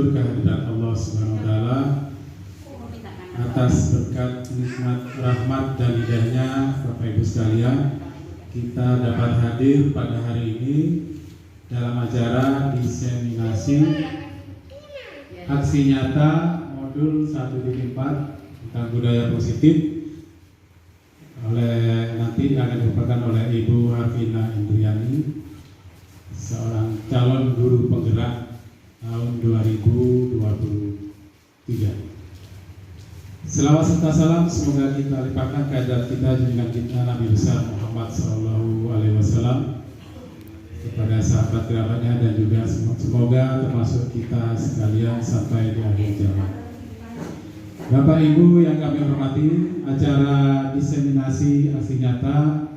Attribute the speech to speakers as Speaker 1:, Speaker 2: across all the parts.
Speaker 1: bersyukur kehadirat Allah Subhanahu wa taala atas berkat nikmat rahmat dan hidayahnya Bapak Ibu sekalian, kita dapat hadir pada hari ini dalam acara diseminasi aksi nyata modul 1.4 tentang budaya positif nanti akan dilakukan oleh Ibu Harvina Indriani, seorang calon guru penggerak tahun 2023. Selawat serta salam semoga kita limpahkan kehadirat kita junjungan kita Nabi besar Muhammad SAW kepada sahabat kerabatnya dan juga semoga termasuk kita sekalian sampai di akhir zaman. Bapak Ibu yang kami hormati, acara diseminasi aksi nyata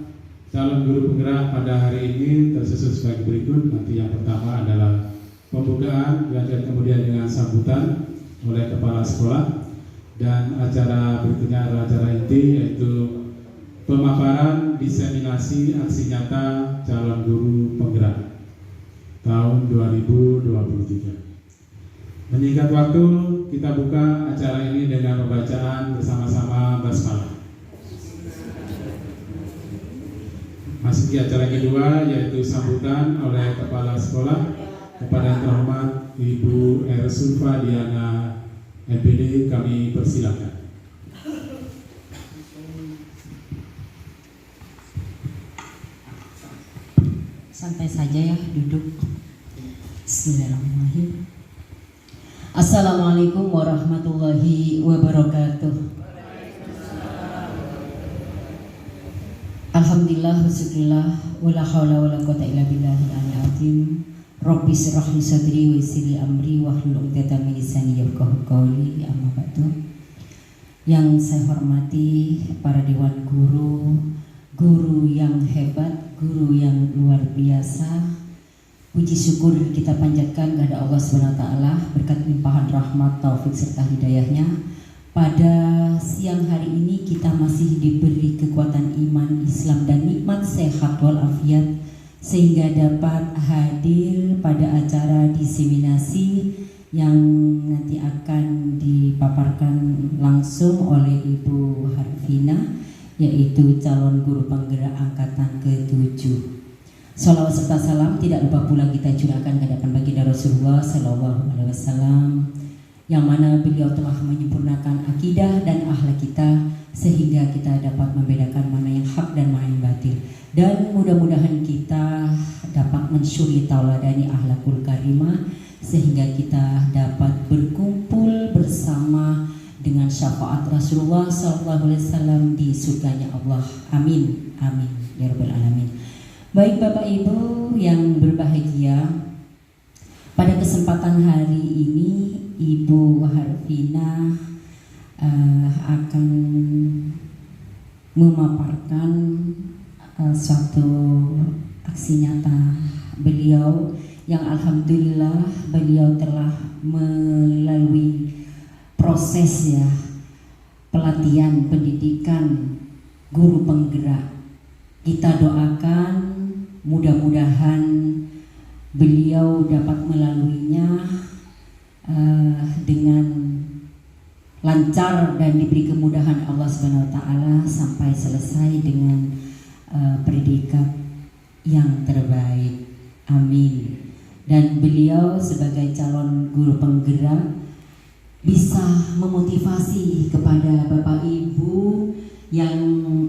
Speaker 1: calon guru penggerak pada hari ini tersusun sebagai berikut. Nanti yang pertama adalah pembukaan, dan kemudian dengan sambutan oleh kepala sekolah, dan acara berikutnya adalah acara inti, yaitu pemaparan diseminasi aksi nyata calon guru penggerak tahun 2023. Menyingkat waktu, kita buka acara ini dengan pembacaan bersama-sama basmalah. Masuk di acara kedua, yaitu sambutan oleh kepala sekolah kepada yang terhormat Ibu R. Sulfa Diana MPD, kami persilakan.
Speaker 2: Santai saja ya, duduk. Bismillahirrahmanirrahim. Assalamualaikum warahmatullahi wabarakatuh. Alhamdulillah wasyukurillah wala haula wala quwata illa billahil aliyyil azim. Rabbi shrah li sadri wa yassir li amri wahlul 'uqdatam min lisani yafqahu qawli. Amma ba'du. Yang saya hormati para dewan guru, guru yang hebat, guru yang luar biasa. Puji syukur kita panjatkan kepada Allah Subhanahu wa taala berkat limpahan rahmat, taufik serta hidayahnya. Pada siang hari ini kita masih diberi kekuatan iman, Islam dan nikmat sehat walafiat sehingga dapat hadir pada acara diseminasi yang nanti akan dipaparkan langsung oleh Ibu Harvina, yaitu calon guru penggerak angkatan ke-7. Salawat serta salam tidak lupa pula kita curahkan ke hadapan baginda Rasulullah Sallallahu Alaihi Wasallam, yang mana beliau telah menyempurnakan akidah dan akhlak kita sehingga kita dapat membedakan mana yang hak dan mana yang batil. Dan mudah-mudahan kita dapat mensyuri tauladani akhlakul karimah sehingga kita dapat berkumpul bersama dengan syafaat Rasulullah Sallallahu Alaihi Wasallam di surganya Allah. Amin, amin ya rabbal alamin. Baik Bapak Ibu yang berbahagia, pada kesempatan hari ini Ibu Harvina akan memaparkan suatu aksi nyata beliau yang alhamdulillah beliau telah melalui proses ya pelatihan pendidikan guru penggerak. Kita doakan mudah-mudahan beliau dapat melaluinya dengan lancar dan diberi kemudahan Allah Subhanahu wa taala sampai selesai dengan predikat yang terbaik. Amin. Dan beliau sebagai calon guru penggerak bisa memotivasi kepada Bapak Ibu yang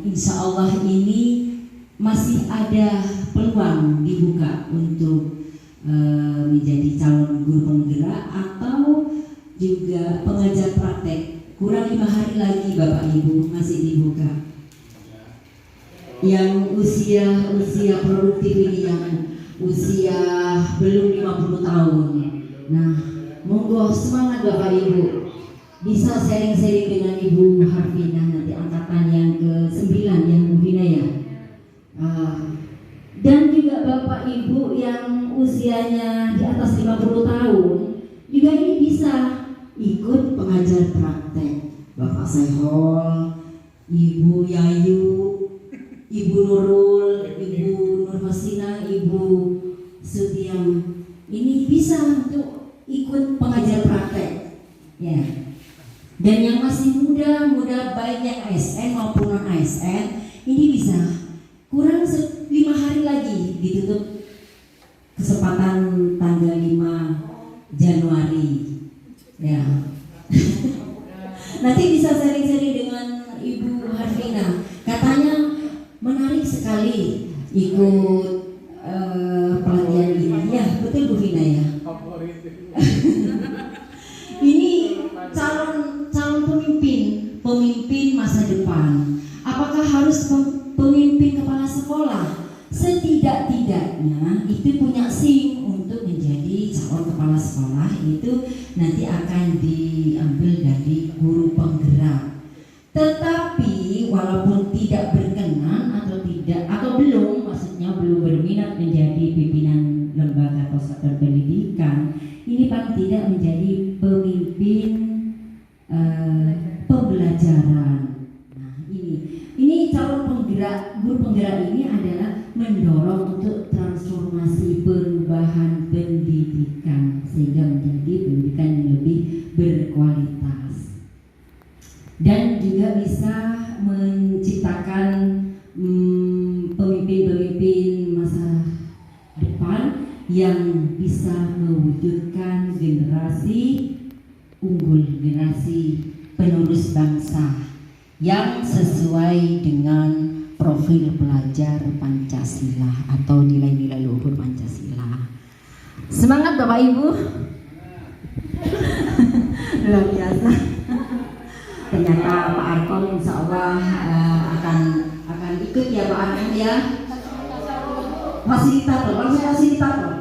Speaker 2: insya Allah ini masih ada peluang dibuka untuk menjadi calon guru penggerak atau juga pengajar praktek. Kurang 5 hari lagi Bapak Ibu masih dibuka. Yang usia produktif ini, yang usia belum 50 tahun. Nah, monggo semangat Bapak Ibu. Bisa sharing-sharing dengan Ibu Harvina nanti angkatan yang ke-9 yang Bina ya. Dan juga Bapak Ibu yang usianya di atas 50 tahun juga ini bisa ikut pengajar praktek. Bapak Sehol, Ibu Yayu, Ibu Nurul, Ibu Nur Hasina, Ibu Setiam, ini bisa untuk ikut pengajar praktek Dan yang masih muda baik yang ASN maupun non ASN ini bisa kurang 5 hari lagi ditutup kesempatan tanggal 5 Januari ya. Nanti bisa sharing-sharing dengan Ibu Harvina. Katanya menarik sekali ikut pelatihan ini. Ya, betul Bu Vina ya. Ini calon pemimpin masa depan. Apakah harus pemimpin kepala sekolah? Setidak-tidaknya itu punya SIM untuk menjadi calon kepala sekolah. Itu nanti akan diambil dari guru penggerak. Tetapi walaupun tidak berkenan atau belum berminat menjadi pimpinan lembaga atau satuan pendidikan, ini paling tidak menjadi pemimpin pembelajaran. Nah, ini calon penggerak, guru penggerak ini adalah mendorong untuk transformasi perubahan pendidikan sehingga menjadi pendidikan yang lebih berkualitas dan juga bisa menciptakan pemimpin-pemimpin masa depan yang bisa mewujudkan generasi unggul, generasi penerus bangsa yang sesuai dengan profil pelajar Pancasila atau nilai-nilai luhur Pancasila. Semangat Bapak Ibu. Luar biasa. Ternyata Pak Arkom insya Allah akan ikut ya Pak Arkom ya. Fasilitator, langsung fasilitator.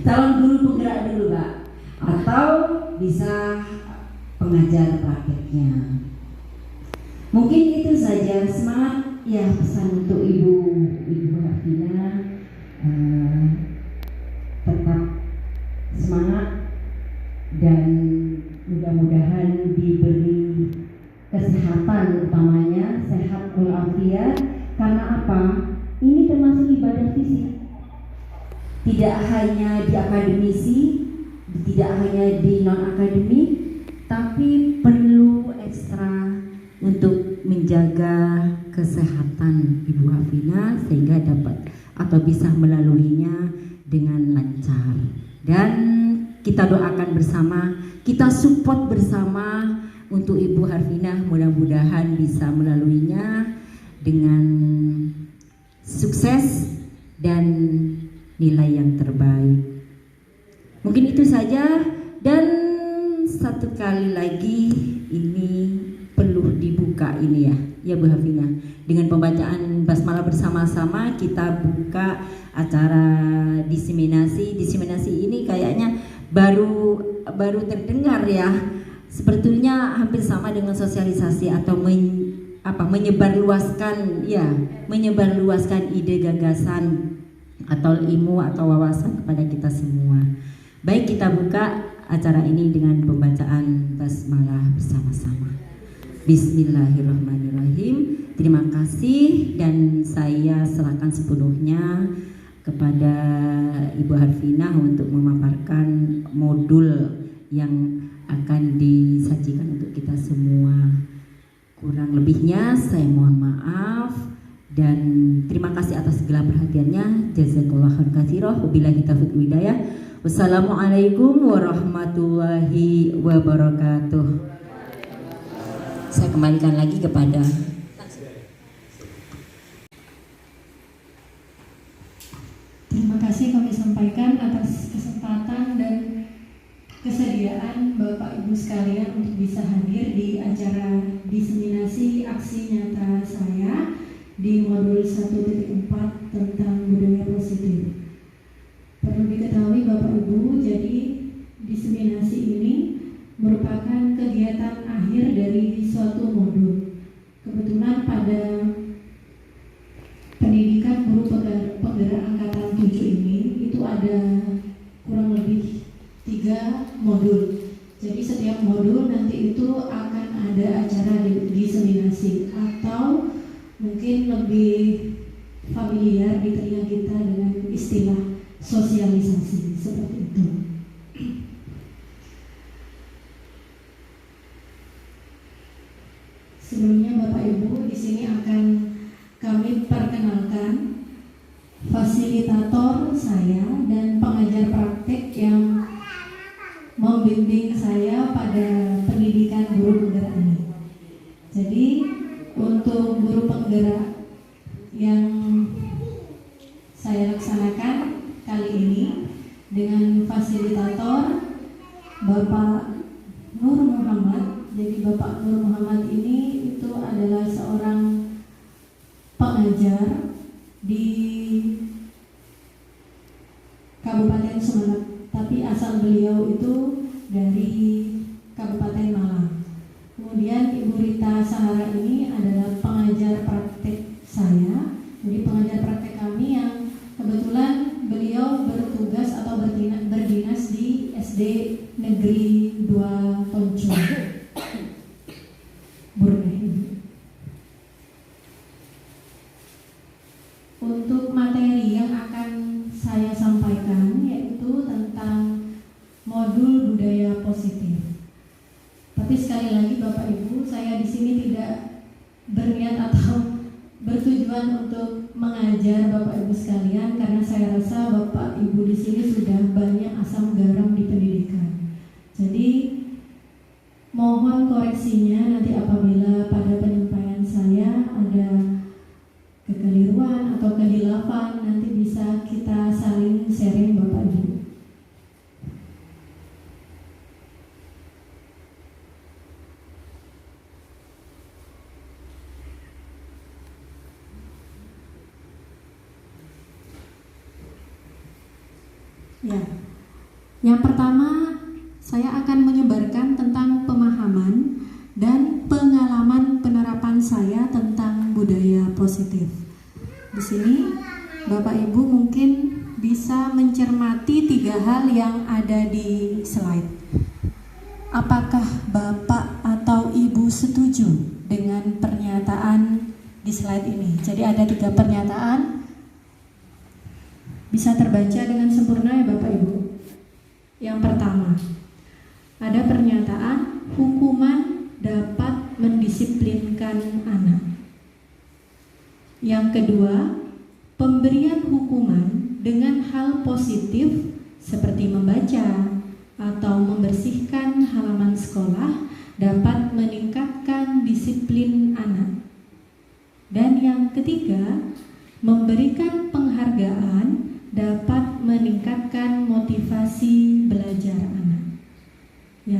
Speaker 2: Calon guru penggerak dulu Pak, atau bisa pengajar prakteknya. Mungkin itu saja. Semangat ya, pesan untuk Ibu Harvina, tetap semangat dan mudah-mudahan diberi kesehatan, utamanya sehat walafiat. Karena apa? Ini termasuk ibadah fisik. Tidak hanya di akademisi, tidak hanya di non akademik, tapi perlu ekstra untuk menjaga kesehatan Ibu Harvina sehingga dapat atau bisa melaluinya dengan lancar. Dan kita doakan bersama, kita support bersama untuk Ibu Harvina, mudah-mudahan bisa melaluinya dengan sukses dan nilai yang terbaik. Mungkin itu saja, dan satu kali lagi ini perlu dibuka ini ya Bu Harvina, dengan pembacaan basmalah bersama-sama. Kita buka acara diseminasi ini kayaknya baru terdengar ya. Sepertinya hampir sama dengan sosialisasi atau menyebarluaskan ide gagasan atau ilmu atau wawasan kepada kita semua. Baik, kita buka acara ini dengan pembacaan basmalah bersama-sama. Bismillahirrahmanirrahim. Terima kasih, dan saya serahkan sepenuhnya kepada Ibu Harvina untuk memaparkan modul yang akan disajikan untuk kita semua. Kurang lebihnya saya mohon maaf dan terima kasih atas segala perhatiannya. Jazakallahu khairan. Wabillahi taufiq wal hidayah. Wassalamualaikum warahmatullahi wabarakatuh. Saya kembalikan lagi kepada
Speaker 3: terima kasih kami sampaikan atas kesempatan dan kesediaan Bapak Ibu sekalian untuk bisa hadir di acara diseminasi aksi nyata saya di modul 1.4 tentang budaya positif. Perlu diketahui Bapak Ibu, jadi diseminasi ini merupakan kegiatan akhir dari suatu modul. Kebetulan pada pendidikan guru penggerak angkatan 7 ini itu ada kurang lebih 3 modul. Jadi setiap modul nanti itu akan ada acara diseminasi, atau mungkin lebih familiar di telinga kita dengan istilah sosialisasi, seperti itu. Sebelumnya Bapak Ibu, di sini akan kami perkenalkan fasilitator saya dan pengajar praktek yang membimbing saya pada pendidikan guru penggerak ini. Jadi untuk guru penggerak yang saya laksanakan kali ini dengan fasilitator Bapak Nur Muhammad. Jadi Bapak Nur Muhammad ini itu adalah seorang pengajar di Kabupaten Sumeneb, tapi asal beliau itu dari Kabupaten Malang. Kemudian Ibu Rita Sahara ini adalah pengajar praktek saya. Jadi pengajar praktek kami yang kebetulan beliau bertugas atau berdinas di SD Negeri 2 Tonco, Borneo. Untuk materi yang akan saya sampaikan yaitu tentang modul budaya positif. Tapi sekali lagi Bapak Ibu, saya di sini tidak berniat atau bertujuan untuk mengajar Bapak Ibu sekalian, karena saya rasa Bapak Ibu di sini sudah banyak asam garam di pendidikan. Jadi mohon koreksinya nanti apabila pada penyampaian saya ada kekeliruan atau kehilafan, nanti bisa kita saling sharing Bapak Ibu. Ya, yang pertama saya akan menyebarkan tentang pemahaman dan pengalaman penerapan saya tentang budaya positif. Di sini Bapak Ibu mungkin bisa mencermati 3 hal yang ada di slide. Apakah Bapak atau Ibu setuju dengan pernyataan di slide ini? Jadi ada 3 pernyataan. Bisa terbaca dengan sempurna ya Bapak Ibu. Yang pertama, ada pernyataan hukuman dapat mendisiplinkan anak. Yang kedua, pemberian hukuman dengan hal positif seperti membaca atau membersihkan halaman sekolah dapat meningkatkan disiplin anak. Dan yang ketiga, memberikan penghargaan dapat meningkatkan motivasi belajar anak. Ya,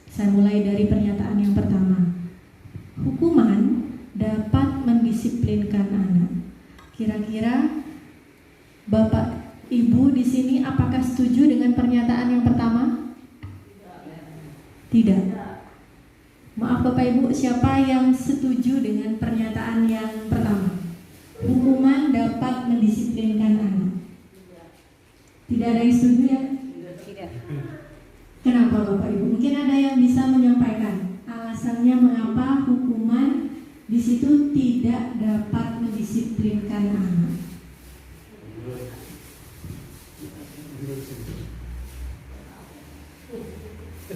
Speaker 3: saya mulai dari pernyataan yang pertama. Hukuman dapat mendisiplinkan anak. Kira-kira Bapak Ibu di sini apakah setuju dengan pernyataan yang pertama? Tidak. Maaf Bapak Ibu, siapa yang setuju dengan pernyataan yang pertama? Hukuman dapat mendisiplinkan anak. Tidak ada yang setuju ya?
Speaker 2: Tidak.
Speaker 3: Kenapa Bapak Ibu? Mungkin ada yang bisa menyampaikan alasannya mengapa hukuman di situ tidak dapat mendisiplinkan anak.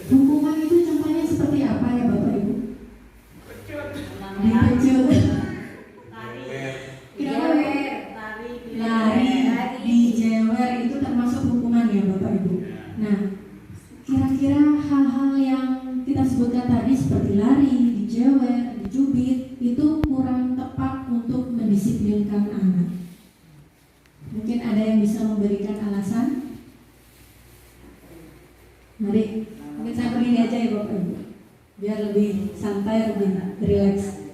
Speaker 3: Hukuman itu contohnya seperti apa ya Bapak Ibu? Dipecut, lari, dijewer, itu termasuk hukuman ya Bapak Ibu. Nah, kira-kira hal-hal yang kita sebutkan tadi seperti lari, dijewer, dicubit itu kurang tepat untuk mendisiplinkan anak. Mungkin ada yang bisa memberikan alasan? Mari, mungkin saya berdiri aja ya Bapak Ibu, biar lebih santai, lebih rileks.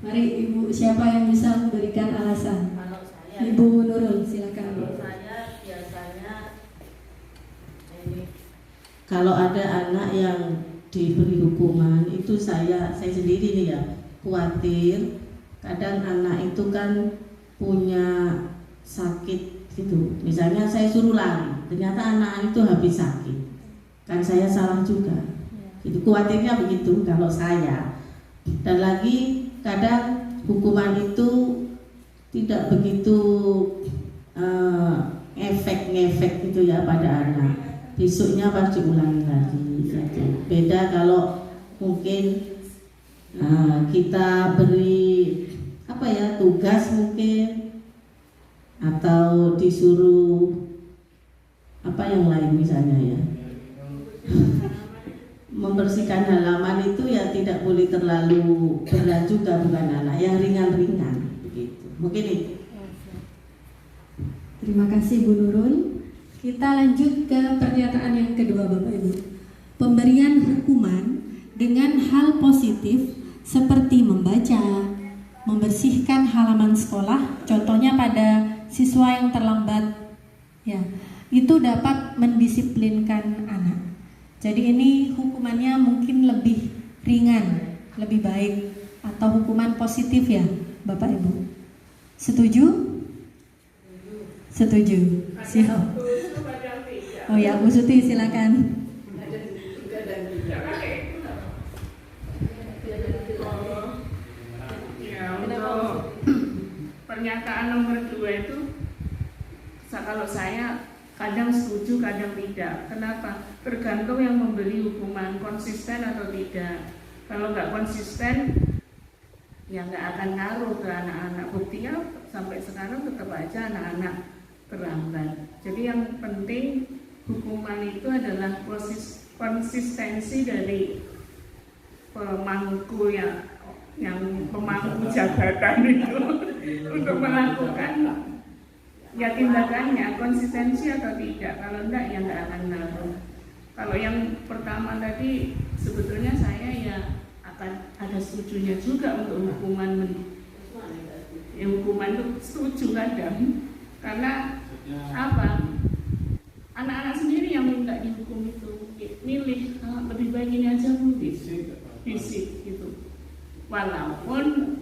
Speaker 3: Mari Ibu, siapa yang bisa memberikan alasan?
Speaker 4: Kalau saya,
Speaker 3: Ibu Nurul, silakan.
Speaker 4: kalau saya biasanya ini, kalau ada anak yang diberi hukuman itu saya sendiri nih ya khawatir. Kadang anak itu kan punya sakit gitu. Misalnya saya suruh lari, ternyata anak itu habis sakit. Kan saya salah juga. Itu khawatirnya begitu kalau saya. Dan lagi kadang hukuman itu tidak begitu ngefek gitu ya pada anak. besoknya pasti ulangi lagi gitu. Beda kalau mungkin kita beri tugas mungkin, atau disuruh yang lain misalnya ya, membersihkan halaman itu ya tidak boleh terlalu berat juga, bukan anak yang ringan-ringan begitu. Mungkin itu.
Speaker 3: Terima kasih Bu Nurul. Kita lanjut ke pernyataan yang kedua Bapak Ibu. Pemberian hukuman dengan hal positif seperti membaca, membersihkan halaman sekolah, contohnya pada siswa yang terlambat, ya, itu dapat mendisiplinkan anak. Jadi ini hukumannya mungkin lebih ringan, lebih baik, atau hukuman positif ya, Bapak Ibu. Setuju? Setuju. Siap. Oh ya, Bu Suti silakan.
Speaker 5: Pernyataan nomor 2 itu kalau saya kadang setuju, kadang tidak. Kenapa? Tergantung yang memberi hukuman, konsisten atau tidak. Kalau nggak konsisten, ya nggak akan ngaruh ke anak-anak. Buktinya sampai sekarang tetap aja anak-anak terlambat. Jadi yang penting hukuman itu adalah konsistensi dari pemangku yang pemangku jabatan itu untuk melakukan ya tindakannya, konsistensi atau tidak. Kalau enggak ya enggak akan ngaruh. Kalau yang pertama tadi sebetulnya saya ya akan ada setujunya juga untuk hukuman. Hukuman itu setuju kadang, karena apa? Anak-anak sendiri yang minta dihukum itu, milih lebih baik ini aja Bu, fisik gitu. Walaupun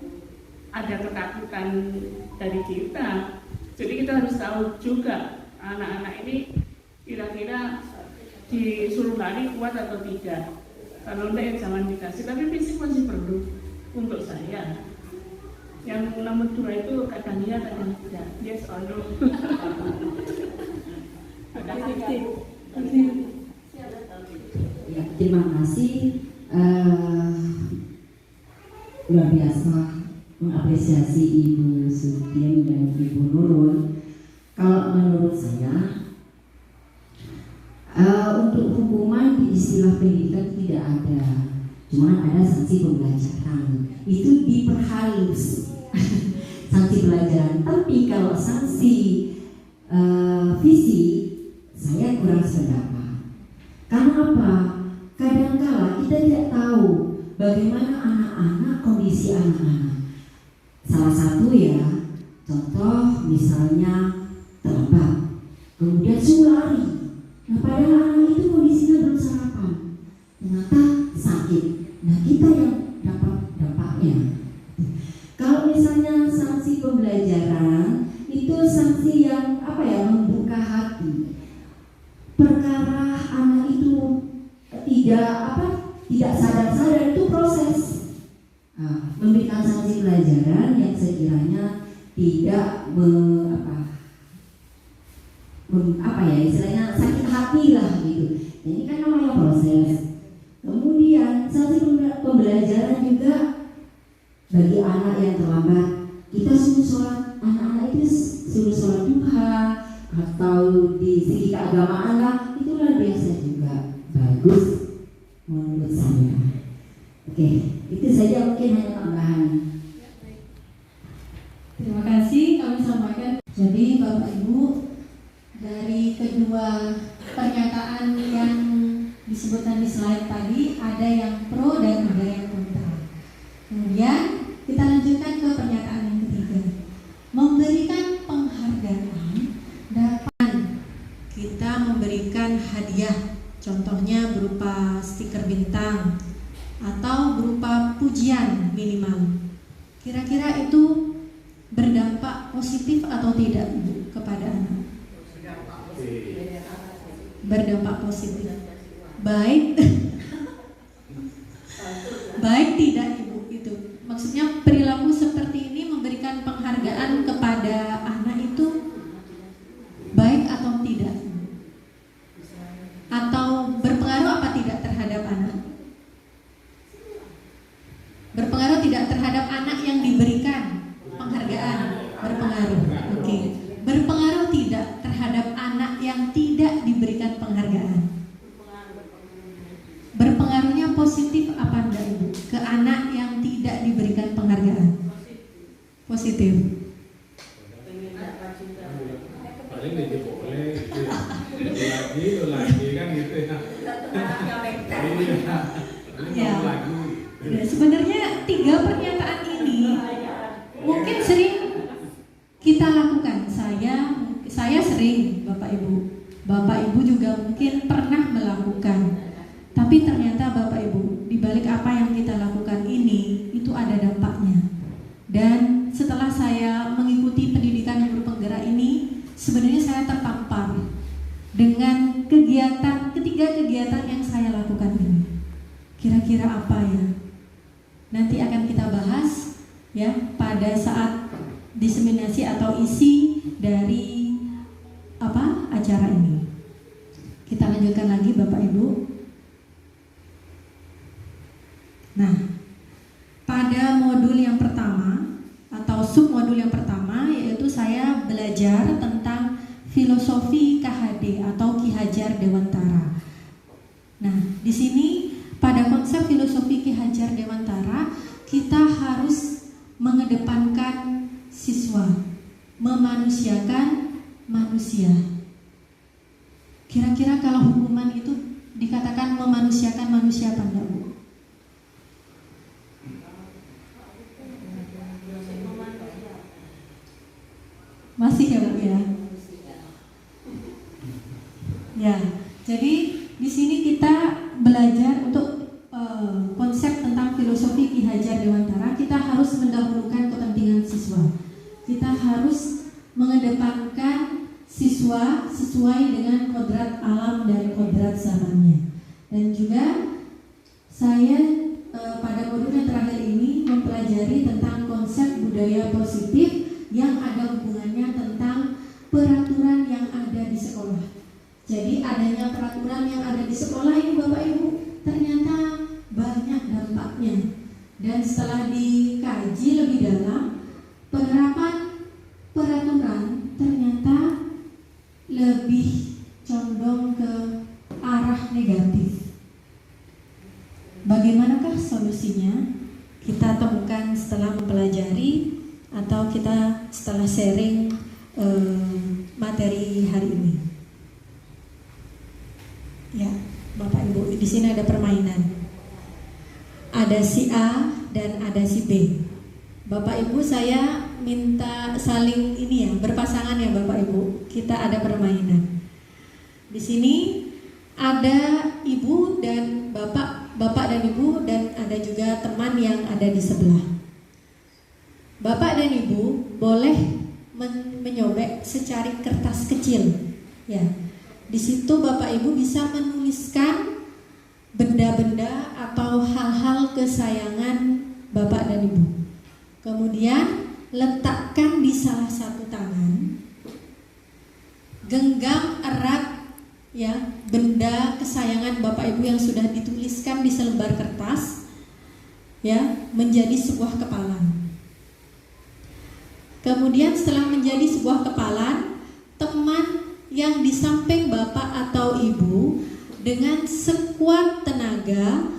Speaker 5: ada ketakutan dari kita, jadi kita harus tahu juga anak-anak ini kira-kira disuruh lari kuat atau tidak. Kalau enggak ya jangan dikasih, tapi fisik masih perlu untuk saya. Yang nomor 2 itu kadang iya kadang tidak, yes or no.
Speaker 2: Ya, terima kasih. Luar biasa mengapresiasi Ibu Sutien dan Ibu Nurul. Kalau menurut saya, untuk hukuman di istilah pendidikan tidak ada, cuma ada sanksi pembelajaran. Itu diperhalus sanksi pelajaran. Tapi kalau sanksi fisik, saya kurang sependapat. Karena apa? Kadangkala kita tidak tahu bagaimana anak-anak, kondisi anak-anak. Salah satu ya, contoh misalnya terlambat, kemudian suruh lari. Nah padahal anak itu kondisinya belum sarapan, ternyata sakit. Nah kita yang dapat dampaknya. Kalau misalnya sanksi pembelajaran itu sanksi yang membuka hati. Perkara anak itu tidak sadar-sadar itu proses. Memberikan sanksi pelajaran yang sekiranya tidak istilahnya sakit hati lah gitu. Ini kan namanya proses. Kemudian sanksi pembelajaran juga bagi anak yang terlambat, kita suruh sholat, anak-anak itu suruh sholat duha atau di segi keagamaan lah, itu luar biasa juga, bagus menurut saya. Oke, itu saja mungkin hanya tambahan.
Speaker 3: Terima kasih kami sampaikan. Jadi Bapak Ibu, dari kedua pernyataan yang disebutkan di slide tadi, ada yang pro dan ada yang kontra. Kemudian kita lanjutkan ke pernyataan yang ketiga. Memberikan penghargaan dapat kita memberikan hadiah, contohnya berupa stiker bintang atau berupa pujian minimal. Kira-kira itu berdampak positif atau tidak Ibu kepada anak? Berdampak positif. Baik. Baik tidak Ibu itu. Maksudnya perilaku seperti ini memberikan penghargaan kepada anak itu baik atau tidak? positif.
Speaker 1: Paling dia boleh gitu lagi kan gitu ya.
Speaker 3: Ya.
Speaker 1: Lagi.
Speaker 3: Ya, sebenarnya 3 pernyataan ini mungkin sering kita lakukan. Saya sering, Bapak Ibu juga mungkin pernah melakukan. Tapi ternyata Bapak Ibu, di balik apa yang kita lakukan ini itu ada dampaknya. Dan setelah saya mengikuti pendidikan guru penggerak ini, sebenarnya saya tertampar dengan ketiga kegiatan yang saya lakukan ini. Kira-kira apa ya? Nanti akan kita bahas ya pada saat diseminasi atau isi dari acara ini. Kita lanjutkan lagi Bapak Ibu. Nah, pada modul yang pertama atau submodul yang pertama yaitu saya belajar tentang filosofi KHD atau Ki Hajar Dewantara. Nah, di sini pada konsep filosofi Ki Hajar Dewantara kita harus mengedepankan siswa, memanusiakan manusia. Kira-kira kalau hukuman itu dikatakan memanusiakan manusia apa enggak, Bu? Masih ya, Bu ya? Ya, jadi di sini kita belajar untuk konsep tentang filosofi Ki Hajar Dewantara. Kita harus mendahulukan kepentingan siswa. Kita harus mengedepankan siswa sesuai dengan kodrat alam dan kodrat zamannya. Dan juga saya pada modul yang terakhir ini mempelajari tentang konsep budaya positif yang ada hubungannya tentang peraturan yang ada di sekolah. Jadi adanya peraturan yang ada di sekolah ini Bapak Ibu ternyata banyak dampaknya. Dan setelah dikaji lebih dalam, penerapan peraturan ternyata lebih condong ke arah negatif. Bagaimanakah solusinya? Kita temukan setelah mempelajari atau kita setelah sharing materi hari ini. Ya, Bapak Ibu, di sini ada permainan. Ada si A dan ada si B. Bapak Ibu, saya minta saling ini ya, berpasangan ya Bapak Ibu. Kita ada permainan. Di sini ada ibu dan bapak dan ibu, dan ada juga teman yang ada di sebelah. Bapak dan ibu boleh menyobek secari kertas kecil. Ya, di situ Bapak Ibu bisa menuliskan benda-benda atau hal-hal kesayangan Bapak dan Ibu. Kemudian letakkan di salah satu tangan, genggam erat ya benda kesayangan Bapak Ibu yang sudah dituliskan di selembar kertas ya menjadi sebuah kepalan. Kemudian setelah menjadi sebuah kepalan, teman yang di samping Bapak atau Ibu dengan sekuat tenaga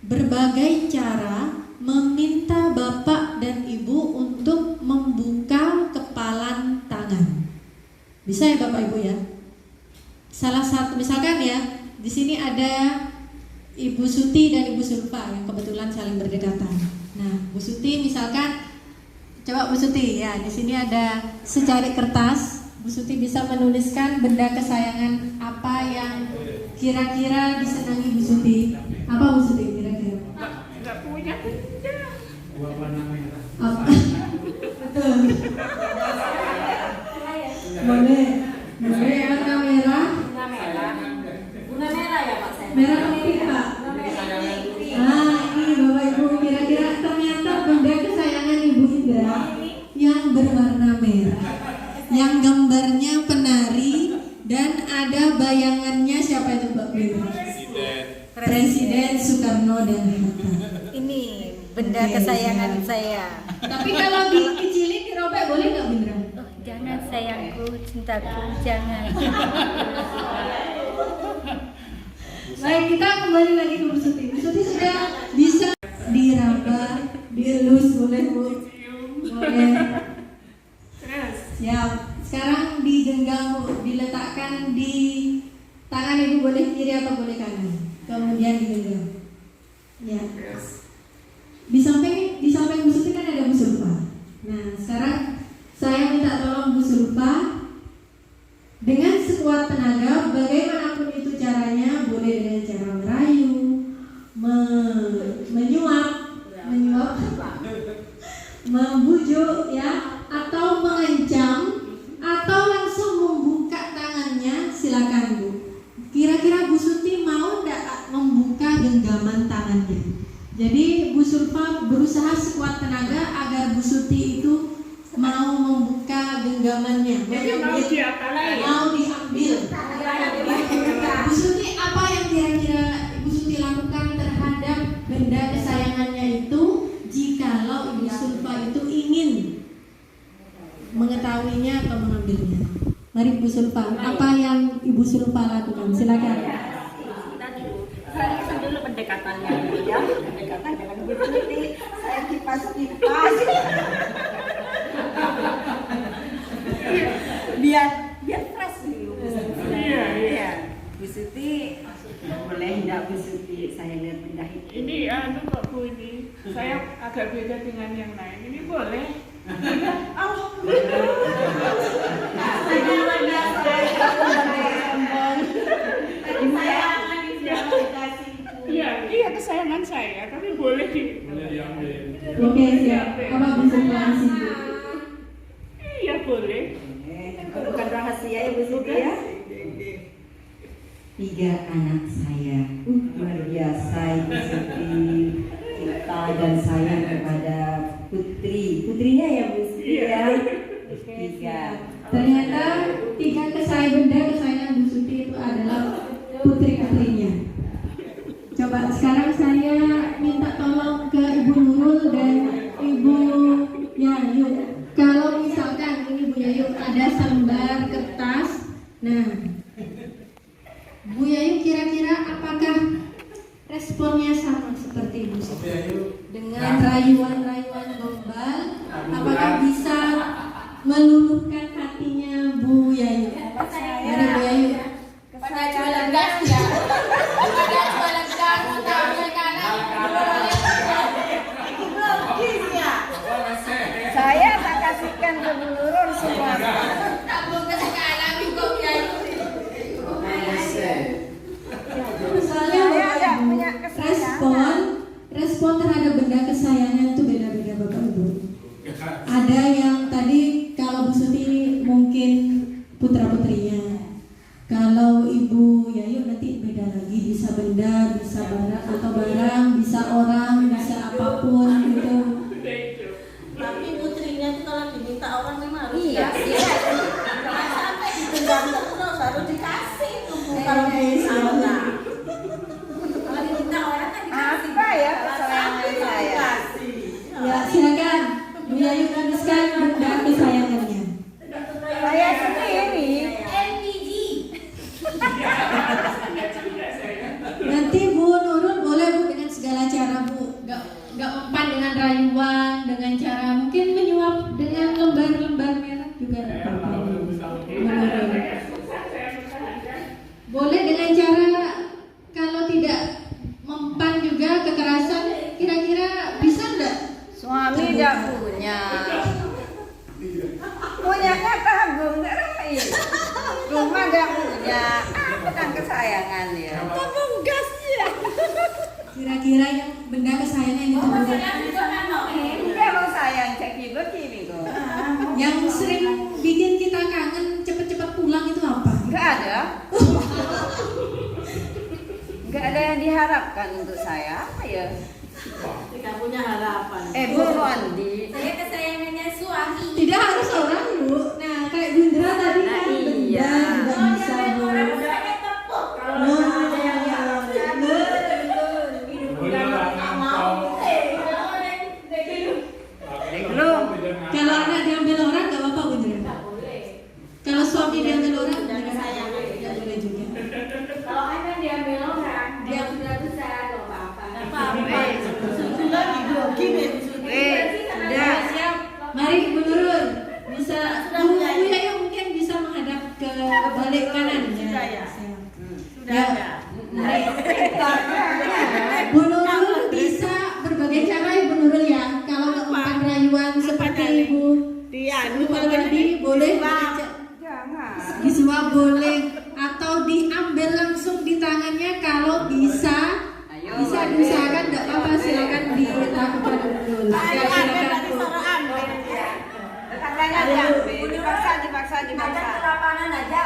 Speaker 3: berbagai cara meminta Bapak dan Ibu untuk membuka kepalan tangan. Bisa ya Bapak Ibu ya? Salah satu misalkan ya, di sini ada Ibu Suti dan Ibu Sulfa yang kebetulan saling berdekatan. Nah, Bu Suti misalkan, coba Bu Suti ya, di sini ada secari kertas. Bu Suti bisa menuliskan benda kesayangan apa yang kira-kira disenangi Bu Suti. Apa Bu Suti kira-kira?
Speaker 5: Nggak punya benda.
Speaker 1: Warna merah.
Speaker 3: Apa? Betul. Boleh. Boleh ya warna merah.
Speaker 2: Guna merah ya Pak saya.
Speaker 3: Merah apa pink Pak? Ah, ini Bapak Ibu kira-kira ternyata benda kesayangan Ibu Indra yang berwarna merah, yang gambarnya penari dan ada bayangannya siapa itu Mbak Indra? Presiden Soekarno dan Hatta.
Speaker 6: Ini benda
Speaker 3: Oke,
Speaker 6: kesayangan
Speaker 3: siap.
Speaker 6: saya.
Speaker 3: Tapi kalau dikecilin dirobek boleh nggak Indra?
Speaker 6: Oh, jangan sayangku, cintaku, jangan.
Speaker 3: Baik, kita kembali lagi ke Bu Suti. Bu Suti sudah bisa diraba, dielus boleh Bu? Boleh. kemudian digenggam. Ya. Di samping Bu Suti kan ada Bu Sulfa. Nah, sekarang saya minta tolong Bu Sulfa dengan sekuat tenaga, bagaimanapun itu caranya, boleh dengan cara merayu, menyuap, membujuk ya, atau mengancam, atau langsung membuka tangannya, silakan Bu. Kira-kira Bu Suti mau tidak membuka genggaman tangannya? Jadi Bu Sulfa berusaha sekuat tenaga agar Bu Suti itu mau membuka genggamannya, mau diambil. Bu Suti, apa yang kira-kira Ibu Suti lakukan terhadap benda kesayangannya itu jikalau Ibu Sulfa itu ingin mengetahuinya atau mengambilnya? Mari Bu Sulfa, apa yang Ibu Sulfa lakukan? Silakan.
Speaker 7: Saya dulu pendekatannya ya, pendekatan dengan Bu Suti, saya kipas biar fresh dulu. Iya. Bu Suti, boleh enggak Bu Suti saya lihat benda itu?
Speaker 5: Ini Kok Bu, ini saya agak beda dengan yang lain. Ini boleh? Iya, kesayangan saya, tapi boleh diambil.
Speaker 3: Oke, siap. Apa Bu Sulfa?
Speaker 5: Iya, boleh.
Speaker 7: Bukan rahasia ya Bu Suti ya? 3 anak saya, luar biasa Ibu Suti, kita dan sayang kepada putrinya ya Bu Suti ya. 3.
Speaker 3: Ternyata 3 benda kesayangan Bu Suti itu adalah putri-putrinya. Coba sekarang saya minta tolong ke Ibu Nurul dan Ibu Yayu. Kalau misalkan ini Bu Yayu ada selembar kertas, nah Bu Yayu kira-kira apakah responnya sama seperti Bu Suti? Dengan rayuan-rayuan gombal, apakah bisa meluluhkan hatinya Bu Yayu? Ada Bu Yayu?
Speaker 6: Pada jualan gas ya. Pada jualan gas untuk ambil kanan.
Speaker 7: Saya tak kasihkan ke Bu Nurul semua.
Speaker 6: Tak belum kasih ke anak kok ya.
Speaker 3: Soalnya respon terhadap benda kesayangan itu beda-beda Bapak Ibu. Ada yang tadi kalau Bu Suti mungkin putra-putrinya, kalau Ibu Yayu nanti beda lagi, bisa benda, bisa barang atau barang, bisa orang, bisa apapun gitu.
Speaker 4: Tapi putrinya itu kalau diminta orang memang harus
Speaker 7: Iya.
Speaker 4: Jangan sampai digenggam terus, harus dikasih tuh Bu, kalau misalnya. Kalau diminta orang kan dikasih.
Speaker 7: Apa ya
Speaker 4: Kalau
Speaker 7: kesayangan
Speaker 4: sampai
Speaker 7: saya?
Speaker 4: dikasih.
Speaker 3: Ya silakan Bu Yayu tuliskan benda kesayangannya.
Speaker 7: Saya sendiri.
Speaker 6: LPG.
Speaker 3: Nanti Bu Nurul boleh Bu dengan segala cara Bu, nggak mempan dengan rayuan, dengan cara mungkin menyuap dengan lembar-lembar merah juga nggak apa-apa. Bu Nurul. Boleh dengan cara kalau tidak mempan juga kekerasan, kira-kira bisa nggak?
Speaker 7: Suami tidak punya. Punyanya tabung terakhir. Rumah tidak punya. Apa kan kesayangan ya? Tabung gas ya.
Speaker 3: Kira-kira yang benda kesayangan itu
Speaker 7: Kalau sayang cek ibu kini kok.
Speaker 3: yang sering bikin kita kangen cepet-cepet pulang itu apa?
Speaker 7: Enggak ada. Enggak ada yang diharapkan untuk saya. Apa ya?
Speaker 4: Tidak punya harapan.
Speaker 7: Bu Rondi.
Speaker 6: Saya kesayangannya suami.
Speaker 3: Tidak harus orang Bu. Nah kayak Bundra tadi kan benda
Speaker 7: Iya.
Speaker 3: juga bisa Bu.
Speaker 7: Belum.
Speaker 3: Kalau anak diambil orang nggak apa-apa Bundra. Kalau suami diambil orang nggak boleh juga.
Speaker 6: Kalau anak diambil orang, dia sudah besar, nggak apa-apa.
Speaker 4: Apa-apa. Sudah digrogi nih.
Speaker 7: Sudah.
Speaker 3: Mari Bu Nurul bisa Bu Yayu mungkin bisa menghadap ke balik Bu Nurul bisa berbagai cara ya Bu Nurul ya. Kalau melakukan rayuan seperti Ibu Lupa tadi boleh disuap boleh atau diambil langsung di tangannya kalau bisa. Bisa diusahakan tidak apa-apa, silakan dilakukan Bu Nurul. Ya, silakan Bu.
Speaker 6: Dipaksa. Ada lapangan aja.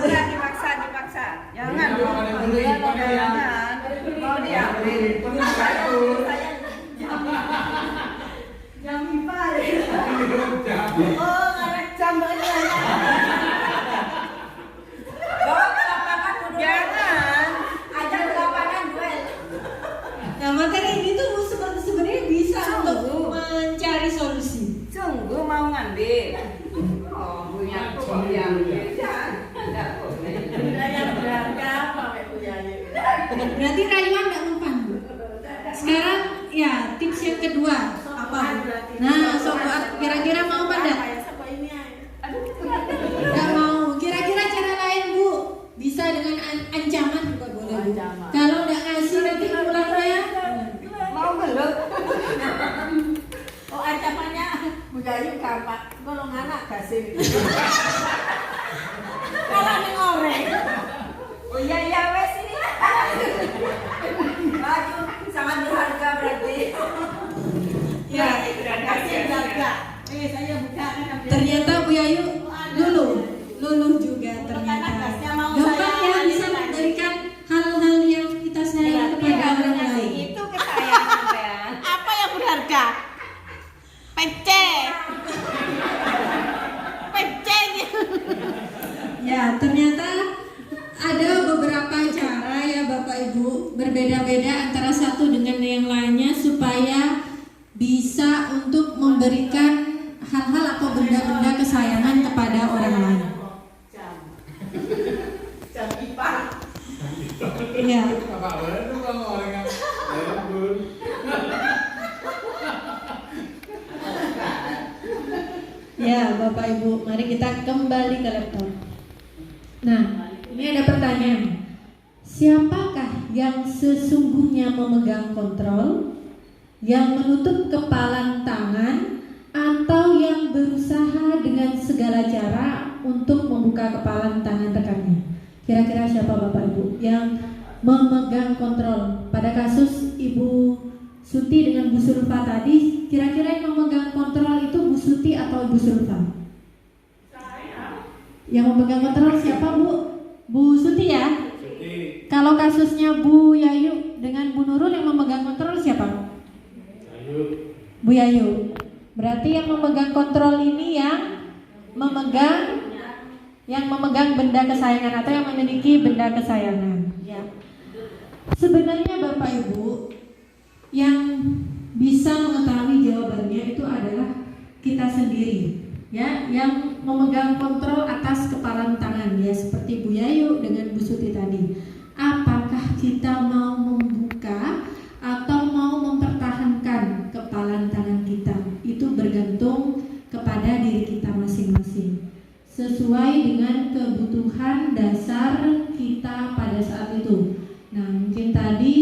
Speaker 6: Dia dipaksa. Jangan. Mau diambil. Jam ipar. Oh, ngarek jam banyak. Bawa ke lapangan Bu Nurul. Jangan. Ajak ke lapangan duel.
Speaker 3: Nah, materi ini tuh sebenarnya bisa untuk mencari solusi.
Speaker 6: Sungguh mau ngambil. Oh, punya aku diambil. Enggak boleh. Yang berharga apa punyanya?
Speaker 3: Berarti rayuan tidak mempan Bu. Sekarang ya tips yang kedua apa? Nah, sobat kira-kira mau apa enggak? Enggak mau. Kira-kira cara lain Bu? Bisa dengan ancaman juga boleh Bu. Kalau enggak ngasih nanti pulang ya.
Speaker 6: Mau belum? Oh, ancamannya Budayu gampang. Golongan anak kasih. Kalau ngoreng. Oh iya wes ini. Baju sangat berharga berarti. Ya, kasih berharga. Saya buka kan.
Speaker 3: Ternyata Bu Yayu luluh juga ternyata. Gampang ya bisa memberikan hal-hal yang kita sayang kepada orang lain.
Speaker 6: Itu ke saya sampean. Apa yang berharga? Pece.
Speaker 3: Ya, ternyata ada beberapa cara ya Bapak Ibu, berbeda-beda antara satu dengan yang lainnya supaya bisa untuk memberikan hal-hal atau benda-benda kesayangan kepada orang lain.
Speaker 6: Jam ipar.
Speaker 3: Ya. Ya, Bapak Ibu, mari kita kembali ke laptop. Nah, ini ada pertanyaan. Siapakah yang sesungguhnya memegang kontrol, yang menutup kepalan tangan, atau yang berusaha dengan segala cara untuk membuka kepalan tangan rekannya? Kira-kira siapa Bapak Ibu yang memegang kontrol? Pada kasus Ibu Suti dengan Bu Sulfa tadi, kira-kira yang memegang kontrol itu Bu Suti atau Bu Sulfa? Yang memegang kontrol siapa Bu? Bu Suti ya? Suti. Kalau kasusnya Bu Yayu dengan Bu Nurul yang memegang kontrol siapa? Yayu. Bu Yayu. Berarti yang memegang kontrol ini yang memegang benda kesayangan atau yang memiliki benda kesayangan. Ya. Sebenarnya Bapak Ibu yang bisa mengetahui jawabannya itu adalah kita sendiri. Ya, yang memegang kontrol atas kepalan tangan ya seperti Bu Yayu dengan Bu Suti tadi. Apakah kita mau membuka atau mau mempertahankan kepalan tangan kita? Itu bergantung kepada diri kita masing-masing. Sesuai dengan kebutuhan dasar kita pada saat itu. Nah, mungkin tadi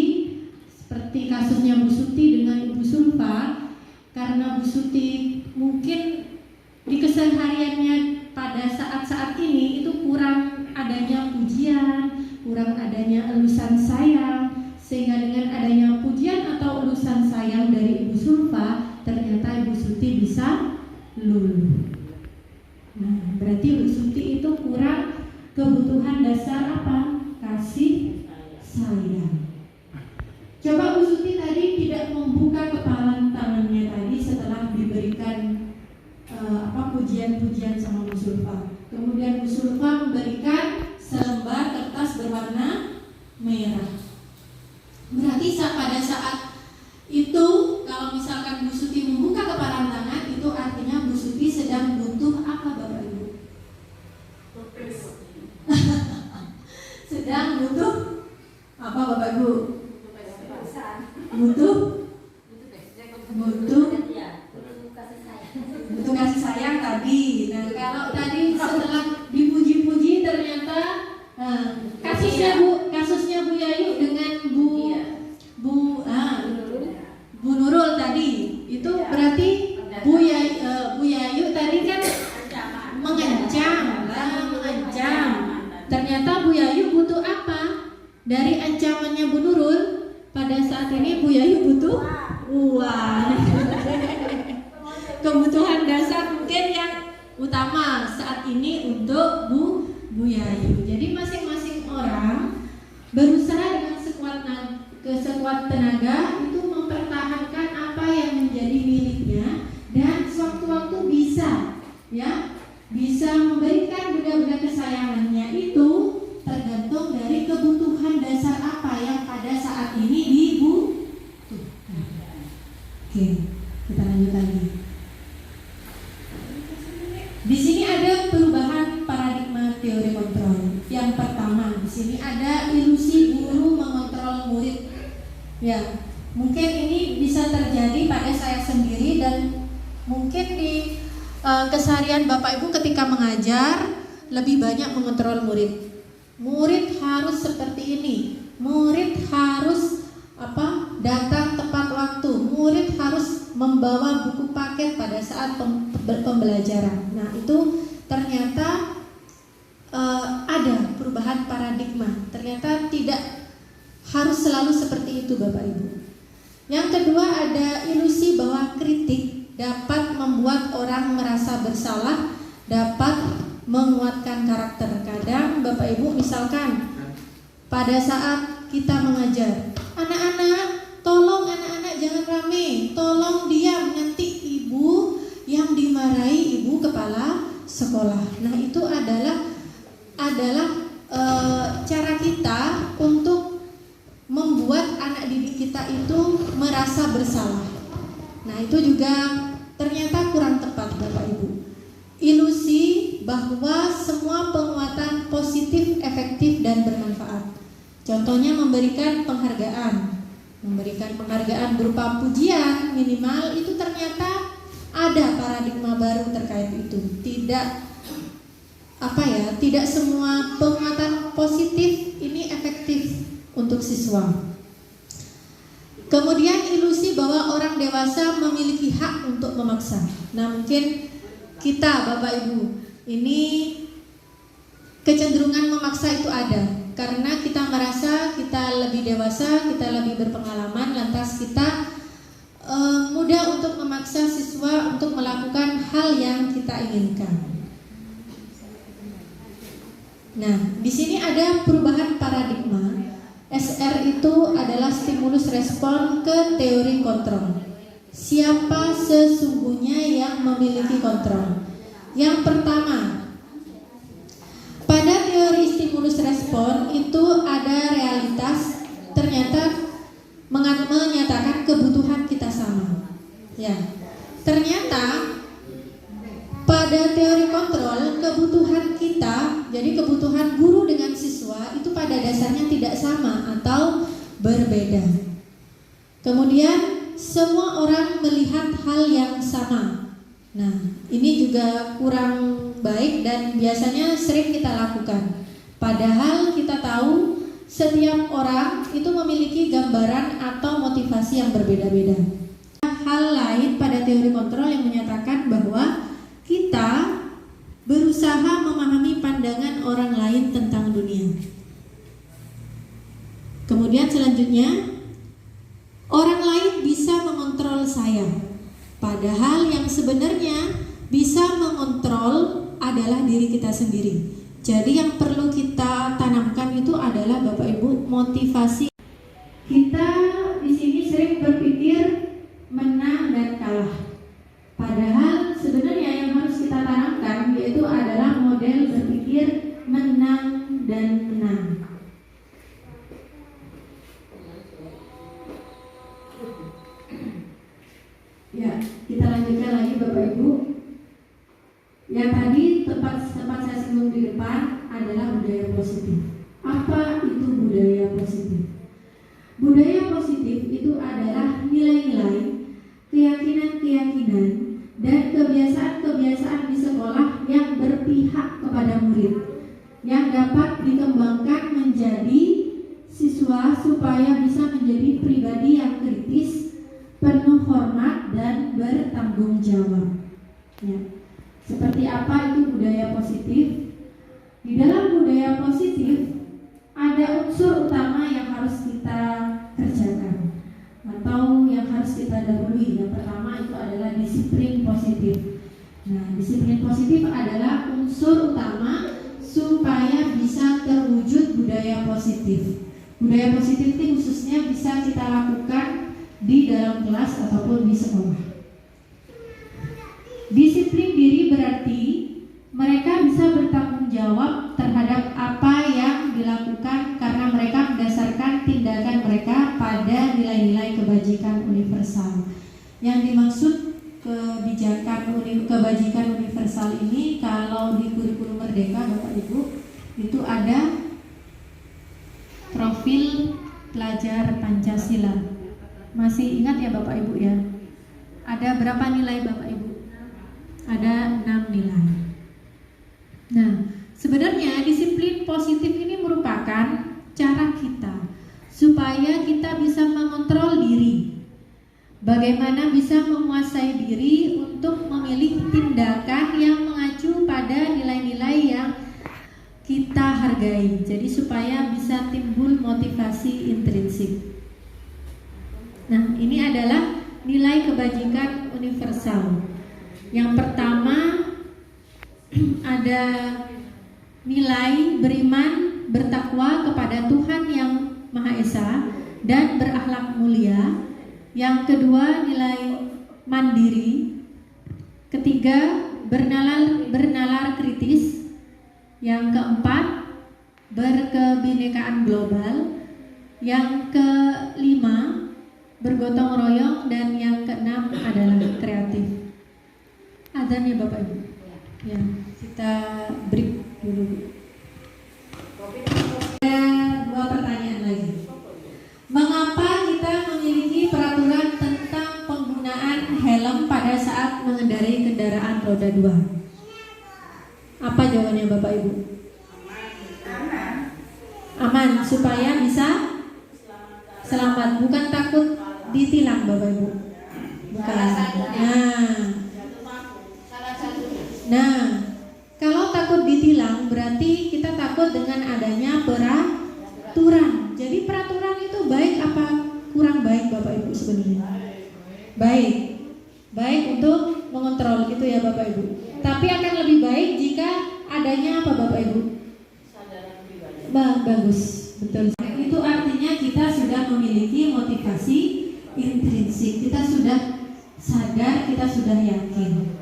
Speaker 3: seperti kasusnya Bu Suti dengan Ibu Sulfa, karena Bu Suti mungkin di kesehariannya pada saat-saat ini itu kurang adanya pujian, kurang adanya elusan sayang, sehingga dengan adanya pujian atau elusan sayang dari Ibu Sulfa, ternyata Ibu Suti bisa luluh. Nah, berarti Ibu Suti itu kurang kebutuhan dasar apa? Kasih sayang. Coba Bu Suti tadi tidak membuka kepalan tangannya tadi setelah diberikan pujian-pujian sama Bu Sulfa. Kemudian Bu Sulfa memberikan selembar kertas berwarna merah. Berarti pada saat itu kalau misalkan Bu Suti membuka kepalan tangan, itu artinya Bu Suti sedang butuh apa Bapak Ibu? Sedang butuh apa Bapak Ibu? Butuh kasih sayang tadi. Nah, kalau tadi setelah dipuji-puji ternyata zamannya Bu Nurul, pada saat ini Bu Yayu butuh uang. Kebutuhan dasar mungkin yang utama saat ini untuk Bu Yayu. Jadi masing-masing orang berusaha dengan sekuat tenaga itu mempertahankan apa yang menjadi miliknya, dan sewaktu-waktu bisa memberikan benda-benda kesayangannya itu tergantung dari kebutuhan dasar apa yang pada saat ini dibutuhkan. Oke, kita lanjut lagi. Di sini ada perubahan paradigma teori kontrol. Yang pertama, di sini ada ilusi guru mengontrol murid. Ya, mungkin ini bisa terjadi pada saya sendiri dan mungkin di keseharian Bapak Ibu ketika mengajar lebih banyak mengontrol murid. Murid harus seperti ini. Murid harus datang tepat waktu. Murid harus membawa buku paket pada saat pembelajaran. Nah, itu ternyata ada perubahan paradigma. Ternyata tidak harus selalu seperti itu, Bapak Ibu. Yang kedua, ada ilusi bahwa kritik dapat membuat orang merasa bersalah, dapat menguatkan karakter. Kadang Bapak Ibu misalkan pada saat kita mengajar, anak-anak, tolong anak-anak jangan rame, tolong diam, nanti ibu yang dimarahi ibu kepala sekolah. Nah, itu adalah cara kita untuk membuat anak didik kita itu merasa bersalah. Nah, itu juga ternyata kurang tepat, Bapak Ibu. Ilusi bahwa semua penguatan positif, efektif, dan bermanfaat. Contohnya memberikan penghargaan berupa pujian minimal, itu ternyata ada paradigma baru terkait itu. Tidak semua penguatan positif ini efektif untuk siswa. Kemudian ilusi bahwa orang dewasa memiliki hak untuk memaksa. Nah, mungkin kita Bapak Ibu ini kecenderungan memaksa itu ada karena kita merasa kita lebih dewasa, kita lebih berpengalaman, lantas kita mudah untuk memaksa siswa untuk melakukan hal yang kita inginkan. Nah, di sini ada perubahan paradigma. SR itu adalah stimulus respon ke teori kontrol. Siapa sesungguhnya yang memiliki kontrol? Yang pertama, pada teori stimulus respon itu ada realitas, ternyata menyatakan kebutuhan kita sama. Ya, ternyata pada teori kontrol kebutuhan kita, jadi kebutuhan guru dengan siswa itu pada dasarnya tidak sama atau berbeda. Kemudian semua orang melihat hal yang sama. Nah, ini juga kurang baik dan biasanya sering kita lakukan. Padahal kita tahu setiap orang itu memiliki gambaran atau motivasi yang berbeda-beda. Hal lain pada teori kontrol yang menyatakan bahwa kita berusaha memahami pandangan orang lain tentang dunia. Kemudian selanjutnya, orang lain bisa mengontrol saya. Padahal yang sebenarnya bisa mengontrol adalah diri kita sendiri. Jadi yang perlu kita tanamkan itu adalah Bapak Ibu motivasi. Kita di sini sering berpikir menang dan kalah. Padahal sebenarnya yang harus kita tanamkan yaitu adalah model berpikir menang dan menang. Ya, kita lanjutkan lagi Bapak Ibu. Yang tadi tempat saya singgung di depan adalah budaya positif. Apa itu budaya positif? Budaya positif itu adalah nilai-nilai, keyakinan-keyakinan, dan kebiasaan-kebiasaan di sekolah yang berpihak kepada murid, yang dapat dikembangkan menjadi siswa supaya bisa menjadi pribadi yang kritis, penuh hormat, dan bertanggung jawab. Ya. Seperti apa itu budaya positif? Di dalam budaya positif ada unsur utama yang harus kita Nah, disiplin positif adalah unsur utama supaya bisa terwujud budaya positif. Budaya positif ini khususnya bisa kita lakukan di dalam kelas ataupun di sekolah. Disiplin diri berarti mereka bisa bertanggung jawab terhadap apa yang dilakukan karena mereka mendasarkan tindakan mereka pada nilai-nilai kebajikan universal. Yang dimaksud kebajikan universal ini kalau di kurikulum Merdeka Bapak Ibu itu ada profil pelajar Pancasila. Masih ingat ya Bapak Ibu ya? Ada berapa nilai Bapak Ibu? Ada 6 nilai. Nah, sebenarnya disiplin positif ini merupakan cara kita supaya kita bisa mengontrol diri. Bagaimana bisa menguasai diri untuk memilih tindakan yang mengacu pada nilai-nilai yang kita hargai. Jadi supaya bisa timbul motivasi intrinsik. Nah, ini adalah nilai kebajikan universal. Yang pertama ada nilai beriman, bertakwa kepada Tuhan yang Maha Esa dan berakhlak mulia. Yang kedua nilai mandiri. Ketiga bernalar kritis. Yang keempat berkebinekaan global. Yang kelima bergotong royong, dan yang keenam adalah kreatif. Azan ya Bapak Ibu. Ya, kita break dulu. Ada 2 pertanyaan lagi. Mengapa kita memiliki peraturan tentang penggunaan helm pada saat mengendarai kendaraan roda 2? Apa jawabannya Bapak Ibu? Aman, supaya bisa selamat, bukan takut ditilang Bapak Ibu. Bukan. Nah, kalau takut ditilang berarti kita takut dengan adanya peraturan. Jadi peraturan itu baik apa kurang baik Bapak Ibu sebenarnya? Baik. Baik untuk mengontrol gitu ya Bapak Ibu. Tapi akan lebih baik jika adanya apa Bapak Ibu? Bagus, betul. Itu artinya kita sudah memiliki motivasi intrinsik. Kita sudah sadar, kita sudah yakin.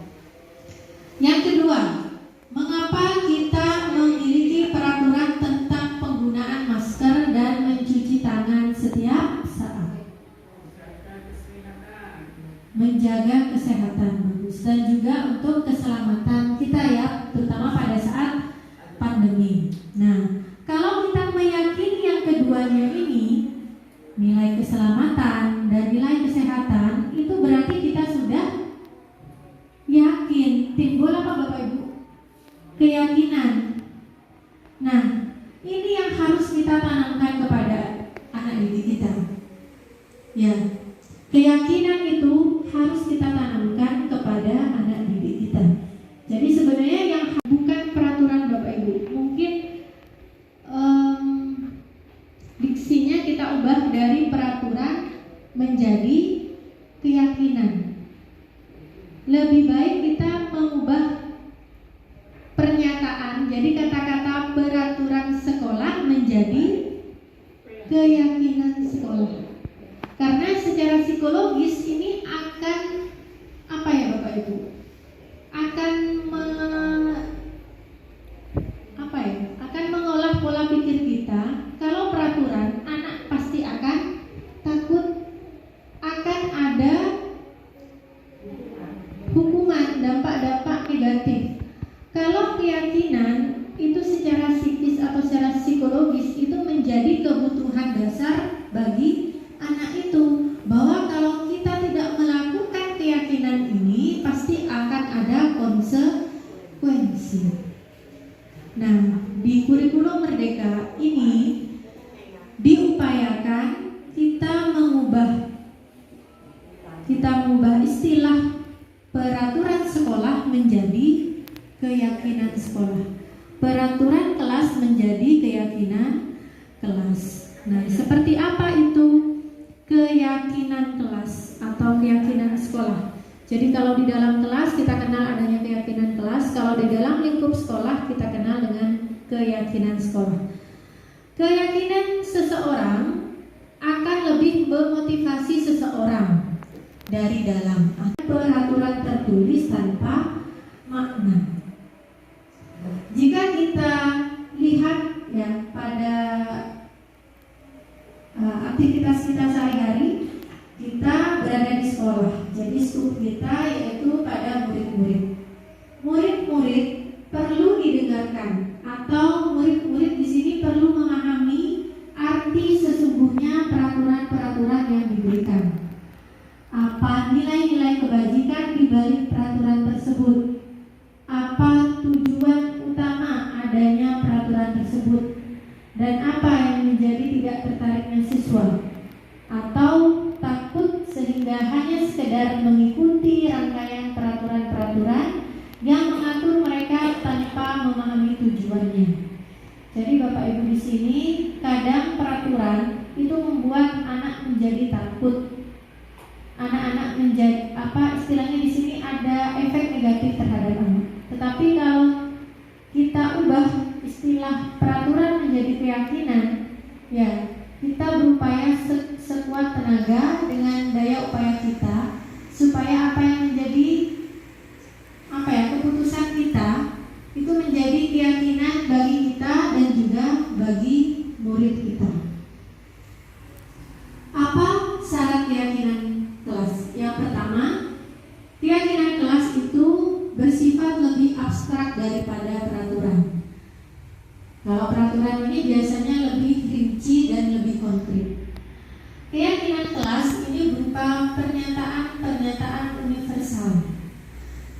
Speaker 3: Yang kedua, mengapa kita memiliki peraturan tentang penggunaan masker dan mencuci tangan setiap saat? Menjaga kesehatan bagus, dan juga untuk keselamatan kita ya, terutama pada saat pandemi. Nah, kalau kita meyakini yang keduanya ini, nilai keselamatan dan nilai kesehatan, itu berarti kita sudah yakin. Timbul apa Bapak Ibu? Keyakinan. Nah, ini yang harus kita tanamkan kepada anak didik kita. Ya, keyakinan itu harus kita tanamkan kepada anak didik kita. Jadi sebenarnya yang bukan peraturan Bapak Ibu. Mungkin diksinya kita ubah dari peraturan menjadi keyakinan. Lebih baik kita mengubah pernyataan, jadi kata-kata peraturan sekolah menjadi keyakinan sekolah. Karena secara psikologis ini akan apa ya Bapak Ibu? Akan akan mengolah pola pikir kita. Kalau peraturan, anak pasti akan takut, akan ada hukuman, dampak-dampak negatif. Kalau keyakinan itu secara psikis atau secara psikologis itu menjadi kebutuhan dasar bagi anak itu, bahwa kalau kita tidak melakukan keyakinan ini pasti akan ada konsekuensi. Nah, di kurikulum Merdeka ini diupayakan kita mengubah istilah peraturan sekolah menjadi keyakinan sekolah, peraturan kelas menjadi keyakinan kelas. Nah, seperti apa itu keyakinan kelas atau keyakinan sekolah? Jadi kalau di dalam kelas kita kenal adanya keyakinan kelas, kalau di dalam lingkup sekolah kita kenal dengan keyakinan sekolah. Keyakinan seseorang akan lebih memotivasi seseorang dari dalam. Peraturan tertulis tanpa makna. Jika kita lihat ya pada aktivitas kita sehari-hari, kita berada di sekolah. Jadi skup kita yaitu pada murid-murid. Murid-murid perlu didengarkan atau murid-murid di sini perlu memahami arti sesungguhnya peraturan-peraturan yang diberikan. Apa nilai-nilai kebajikan di balik peraturan tersebut? Apa tujuan utama adanya peraturan tersebut? Dan apa yang menjadi tidak tertariknya siswa? Atau takut sehingga hanya sekedar mengikuti rangkaian peraturan-peraturan yang mengatur mereka tanpa memahami tujuannya. Jadi Bapak Ibu di sini kadang peraturan itu membuat anak menjadi takut. Anak-anak menjadi istilahnya di sini ada efek negatif terhadap anak. Tetapi kalau kita ubah istilah peraturan menjadi keyakinan, ya kita berupaya sekuat tenaga dengan daya upaya kita supaya apa yang menjadi keputusan kita itu menjadi keyakinan bagi kita dan juga bagi murid kita. Apa syarat keyakinan kelas? Yang pertama, keyakinan kelas itu bersifat lebih abstrak daripada peraturan. Kalau peraturan ini biasanya lebih rinci dan lebih konkret. Keyakinan kelas ini berupa pernyataan-pernyataan universal.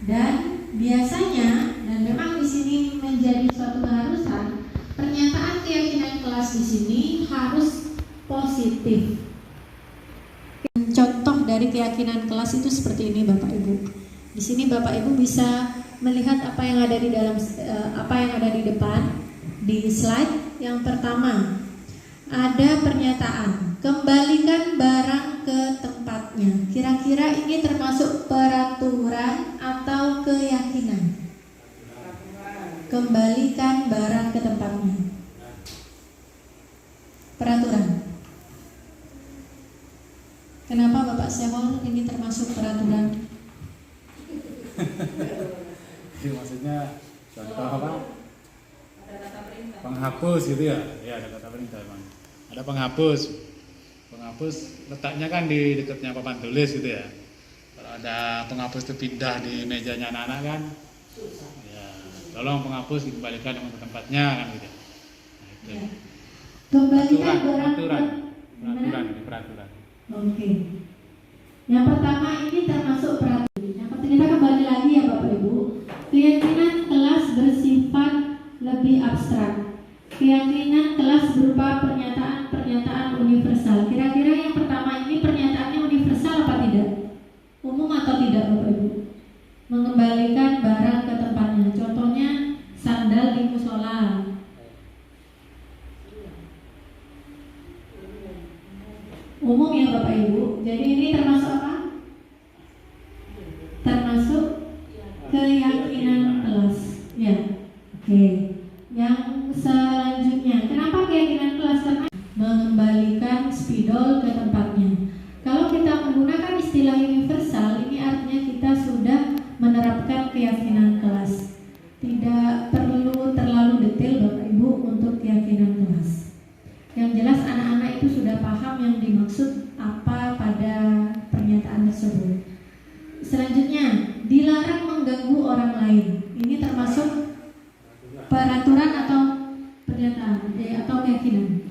Speaker 3: Dan biasanya, dan memang di sini menjadi suatu keharusan, pernyataan keyakinan kelas di sini harus positif. Contoh dari keyakinan kelas itu seperti ini Bapak Ibu. Di sini Bapak Ibu bisa melihat apa yang ada di dalam apa yang ada di depan di slide. Yang pertama ada pernyataan kembalikan barang ke tempatnya. Kira-kira ini termasuk peraturan atau keyakinan? Kembalikan barang ke tempatnya. Peraturan. Kenapa Bapak Syamul ini termasuk peraturan?
Speaker 1: Maksudnya contoh apa? Penghapus gitu ya? Ya ada kata perintah emang. Ada penghapus. Penghapus letaknya kan di dekatnya papan tulis gitu ya. Kalau ada penghapus itu pindah di mejanya anak-anak kan, ya tolong penghapus dikembalikan ke tempatnya kan gitu. Nah, itu.
Speaker 3: Ya. Kembalikan
Speaker 1: peraturan.
Speaker 3: Oke. Yang pertama ini termasuk peraturan. Yang pertama kita kembali lagi ya Bapak Ibu. Keyakinan kelas bersifat lebih abstrak. Keyakinan kelas berupa pernyataan-pernyataan universal. Kira-kira yang pertama ini pernyataannya universal apa tidak? Umum atau tidak Bapak Ibu? Mengembalikan barang ke tempatnya. Contohnya sandal di musola. Umum ya Bapak Ibu. Jadi ini termasuk apa? Termasuk keyakinan kelas. Ya. Oke. Yang selanjutnya, kenapa keyakinan kelas? Karena mengembalikan spidol ke tempatnya. Kalau kita menggunakan istilah universal, ini artinya kita sudah menerapkan keyakinan kelas. Tidak perlu terlalu detail Bapak Ibu untuk keyakinan kelas. Yang jelas anak-anak itu sudah paham yang dimaksud apa pada pernyataan tersebut. Selanjutnya, dilarang mengganggu orang lain. Ini termasuk peraturan atau pernyataan atau keyakinan?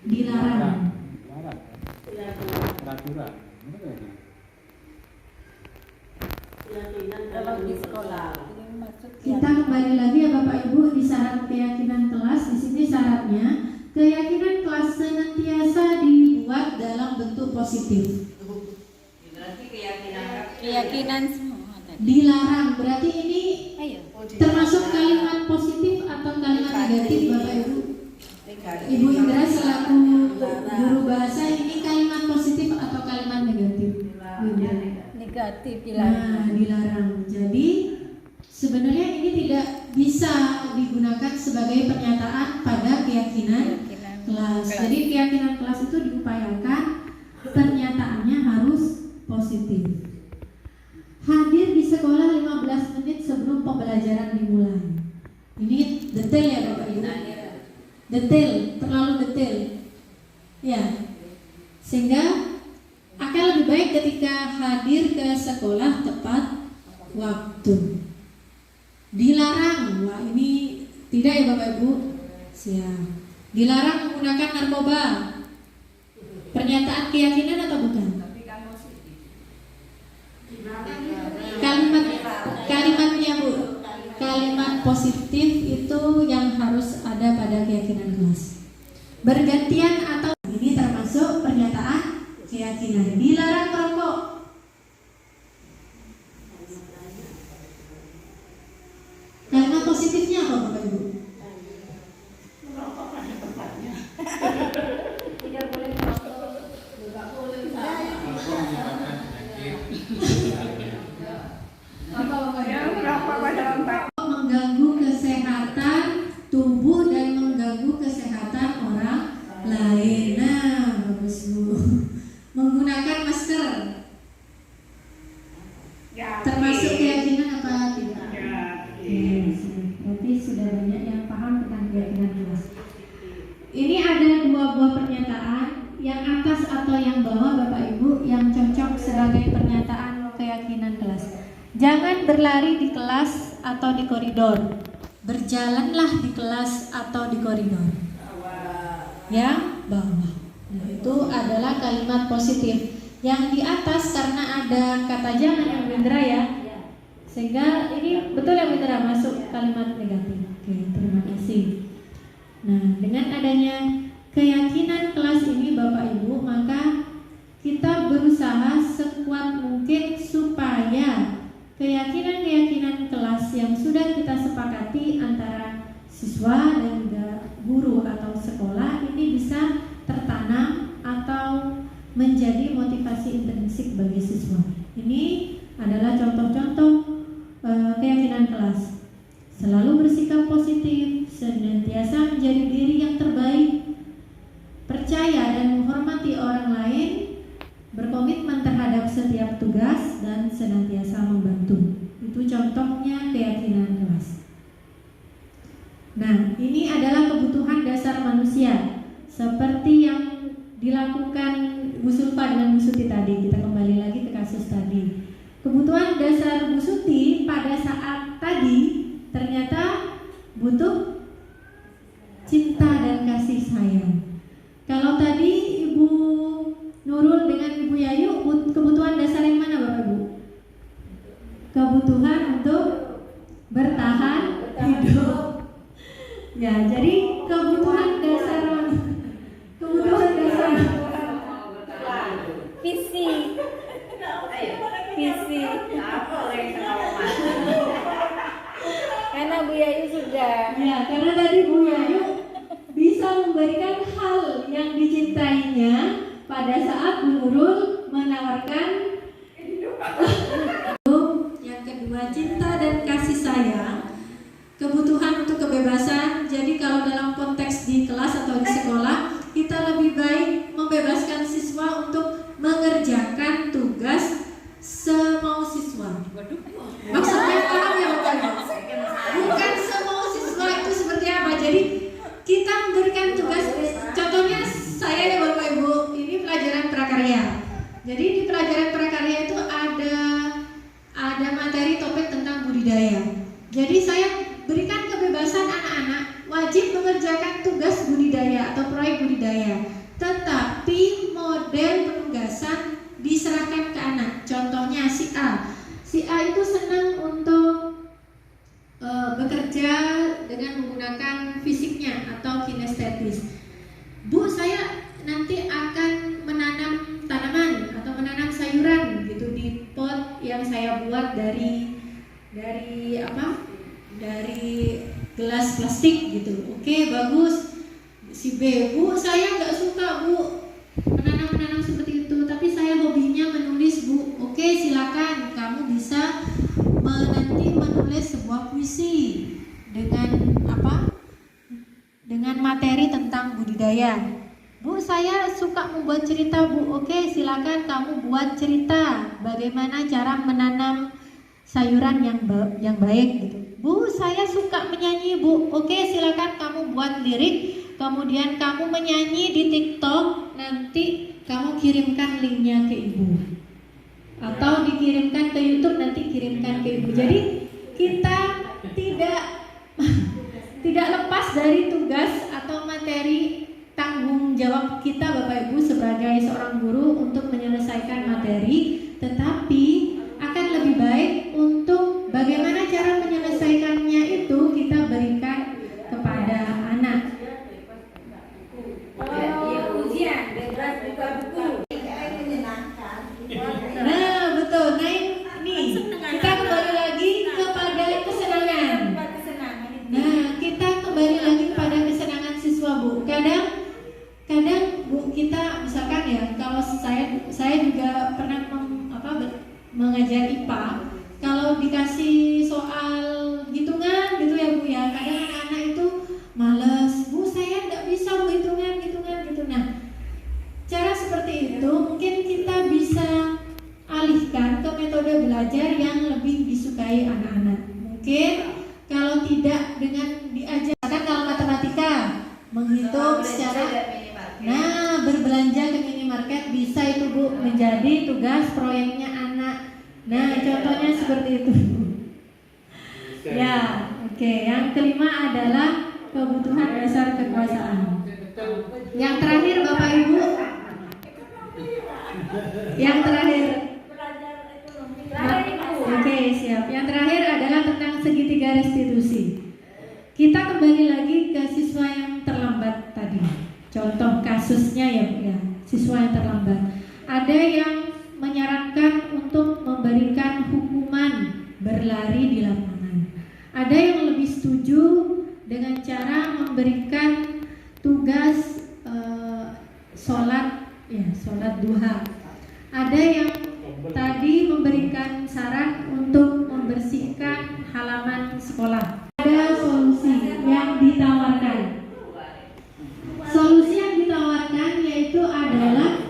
Speaker 3: Dilarang.
Speaker 1: Peraturan.
Speaker 4: Kalau di sekolah.
Speaker 3: Kita kembali lagi ya Bapak Ibu di syarat keyakinan kelas. Di sini syaratnya keyakinan kelas senantiasa dibuat dalam bentuk positif.
Speaker 6: Berarti keyakinan
Speaker 2: Keyakinan semua tadi.
Speaker 3: Dilarang berarti ini
Speaker 2: Ayo.
Speaker 3: termasuk kalimat positif atau kalimat negatif Bapak Ibu? Ibu Indra selaku guru bahasa ini kalimat positif atau kalimat negatif? Bu Indra. dilarang. Jadi sebenarnya ini tidak bisa digunakan sebagai pernyataan pada keyakinan kelas. Jadi keyakinan kelas itu diupayakan pernyataannya harus positif. Hadir di sekolah 15 menit sebelum pembelajaran dimulai. Ini detail ya Bapak Ibu. Detail, terlalu detail. Ya. Sehingga akan lebih baik ketika hadir ke sekolah tepat waktu. Dilarang, wah ini tidak ya Bapak Ibu. Siap. Dilarang menggunakan narkoba. Pernyataan keyakinan atau bukan? Kalimatnya Bu. Kalimat positif itu yang harus ada pada keyakinan kelas. Bergantian atau ini termasuk pernyataan keyakinan. Dilarang merokok. Kalimat positifnya apa Bapak Ibu?
Speaker 5: Merokok pada tempatnya.
Speaker 3: Tidak boleh merokok. Apa Bapak Ibu?
Speaker 5: Merokok pada tempat.
Speaker 3: Mengganggu kesehatan tubuh dan mengganggu kesehatan orang lain. Nah, bagus Bu. Menggunakan masker termasuk keyakinan apa tidak? Berarti sudah banyak yang paham tentang keyakinan kelas. Ini ada 2 buah pernyataan, yang atas atau yang bawah Bapak Ibu, yang cocok sebagai pernyataan keyakinan kelas. Jangan berlari di kelas atau di koridor. Berjalanlah di kelas atau di koridor. Yang bawah. Nah, itu adalah kalimat positif. Yang di atas karena ada kata jangan yang Indra ya. Sehingga ini betul yang Indra masuk kalimat negatif. Oke, terima kasih. Nah, dengan adanya keyakinan kelas ini Bapak Ibu, maka kita berusaha sekuat mungkin supaya keyakinan-keyakinan kelas yang sudah kita sepakati antara siswa dan juga guru atau sekolah ini bisa tertanam atau menjadi motivasi intrinsik bagi siswa. Ini adalah contoh-contoh keyakinan kelas. Selalu bersikap positif, senantiasa menjadi diri yang terbaik, percaya dan menghormati orang lain, berkomitmen terhadap setiap tugas dan senantiasa membantu. Itu contohnya keyakinan kelas. Nah, ini adalah kebutuhan dasar manusia, seperti yang dilakukan Bu Sulfa dengan Bu Suti tadi. Kita kembali lagi ke kasus tadi. Kebutuhan dasar Bu Suti pada saat tadi ternyata butuh cinta dan kasih sayang. Kalau tadi Ibu Nurul dengan Ibu Yayu, kebutuhan dasar yang mana Bapak Ibu? Kebutuhan untuk bertahan hidup. Ya, jadi kebutuhan dasar
Speaker 7: Visi. Karena Bu Yayu sudah.
Speaker 3: Ya, karena tadi Bu Yayu bisa memberikan hal yang dicintainya pada saat Bu Nurul menawarkan yang kedua, cinta dan kasih sayang, kebutuhan untuk kebebasan. Jadi kalau dalam konteks di kelas atau di sekolah, kita lebih baik membebaskan siswa untuk mengerjakan tugas semau siswa. Maksudnya paham ya Bapak Ibu? Bukan semau siswa itu seperti apa. Jadi kita memberikan tugas, contohnya saya ya Bapak Ibu, ini pelajaran prakarya. Jadi di pelajaran prakarya itu ada materi topik tentang budidaya. Jadi saya berikan kebebasan anak-anak wajib mengerjakan tugas budidaya atau proyek budidaya. Tetapi model penugasan diserahkan ke anak. Contohnya si A. Si A itu senang untuk bekerja dengan menggunakan fisiknya atau kinestetis. Bu, saya nanti akan menanam tanaman atau menanam sayuran gitu di pot yang saya buat dari gelas plastik gitu. Oke, bagus. Si B, Bu, saya nggak suka Bu menanam seperti itu, tapi saya hobinya menulis Bu. Oke, silakan dengan apa? Dengan materi tentang budidaya. Bu, saya suka membuat cerita, Bu. Oke, silakan kamu buat cerita bagaimana cara menanam sayuran yang baik gitu. Bu, saya suka menyanyi, Bu. Oke, silakan kamu buat lirik, kemudian kamu menyanyi di TikTok, nanti kamu kirimkan linknya ke Ibu. Atau dikirimkan ke YouTube, nanti kirimkan ke Ibu. Jadi kita tidak lepas dari tugas atau materi tanggung jawab kita Bapak Ibu sebagai seorang guru untuk menyelesaikan materi, tetapi akan lebih baik untuk bagaimana cara menyelesaikannya itu kita berikan kepada anak.
Speaker 6: Ujian, bebas buka buku. Menyenangkan.
Speaker 3: Nah, betul. Nah, ini kita kembali lagi kepada kesenangan. Nah, kita kembali lagi pada kesenangan siswa, Bu. Kadang Bu, kita misalkan ya, kalau saya juga pernah mengajar IPA. Kalau dikasih soal hitungan gitu ya, Bu ya, kadang anak-anak itu males. Bu, saya nggak bisa Bu hitungan gitu. Nah, cara seperti itu mungkin kita bisa alihkan ke metode belajar yang lebih disukai anak-anak. Mungkin kalau tidak dengan diajarkan, kalau matematika menghitung secara, nah, berbelanja ke minimarket bisa itu Bu menjadi tugas proyeknya anak. Nah, contohnya seperti itu. Ya, oke. Yang kelima adalah kebutuhan dasar kekuasaan. Yang terakhir Bapak Ibu, yang terakhir. Oke, siap. Yang terakhir adalah tentang segitiga restitusi. Kita kembali lagi ke siswa yang terlambat tadi. Contoh kasusnya ya, Bu ya, siswa yang terlambat. Ada yang menyarankan untuk memberikan hukuman berlari di lapangan. Ada yang lebih setuju dengan cara memberikan tugas sholat duha. Ada yang tadi memberikan saran untuk membersihkan halaman sekolah. Ada solusi yang ditawarkan. Solusi yang ditawarkan yaitu adalah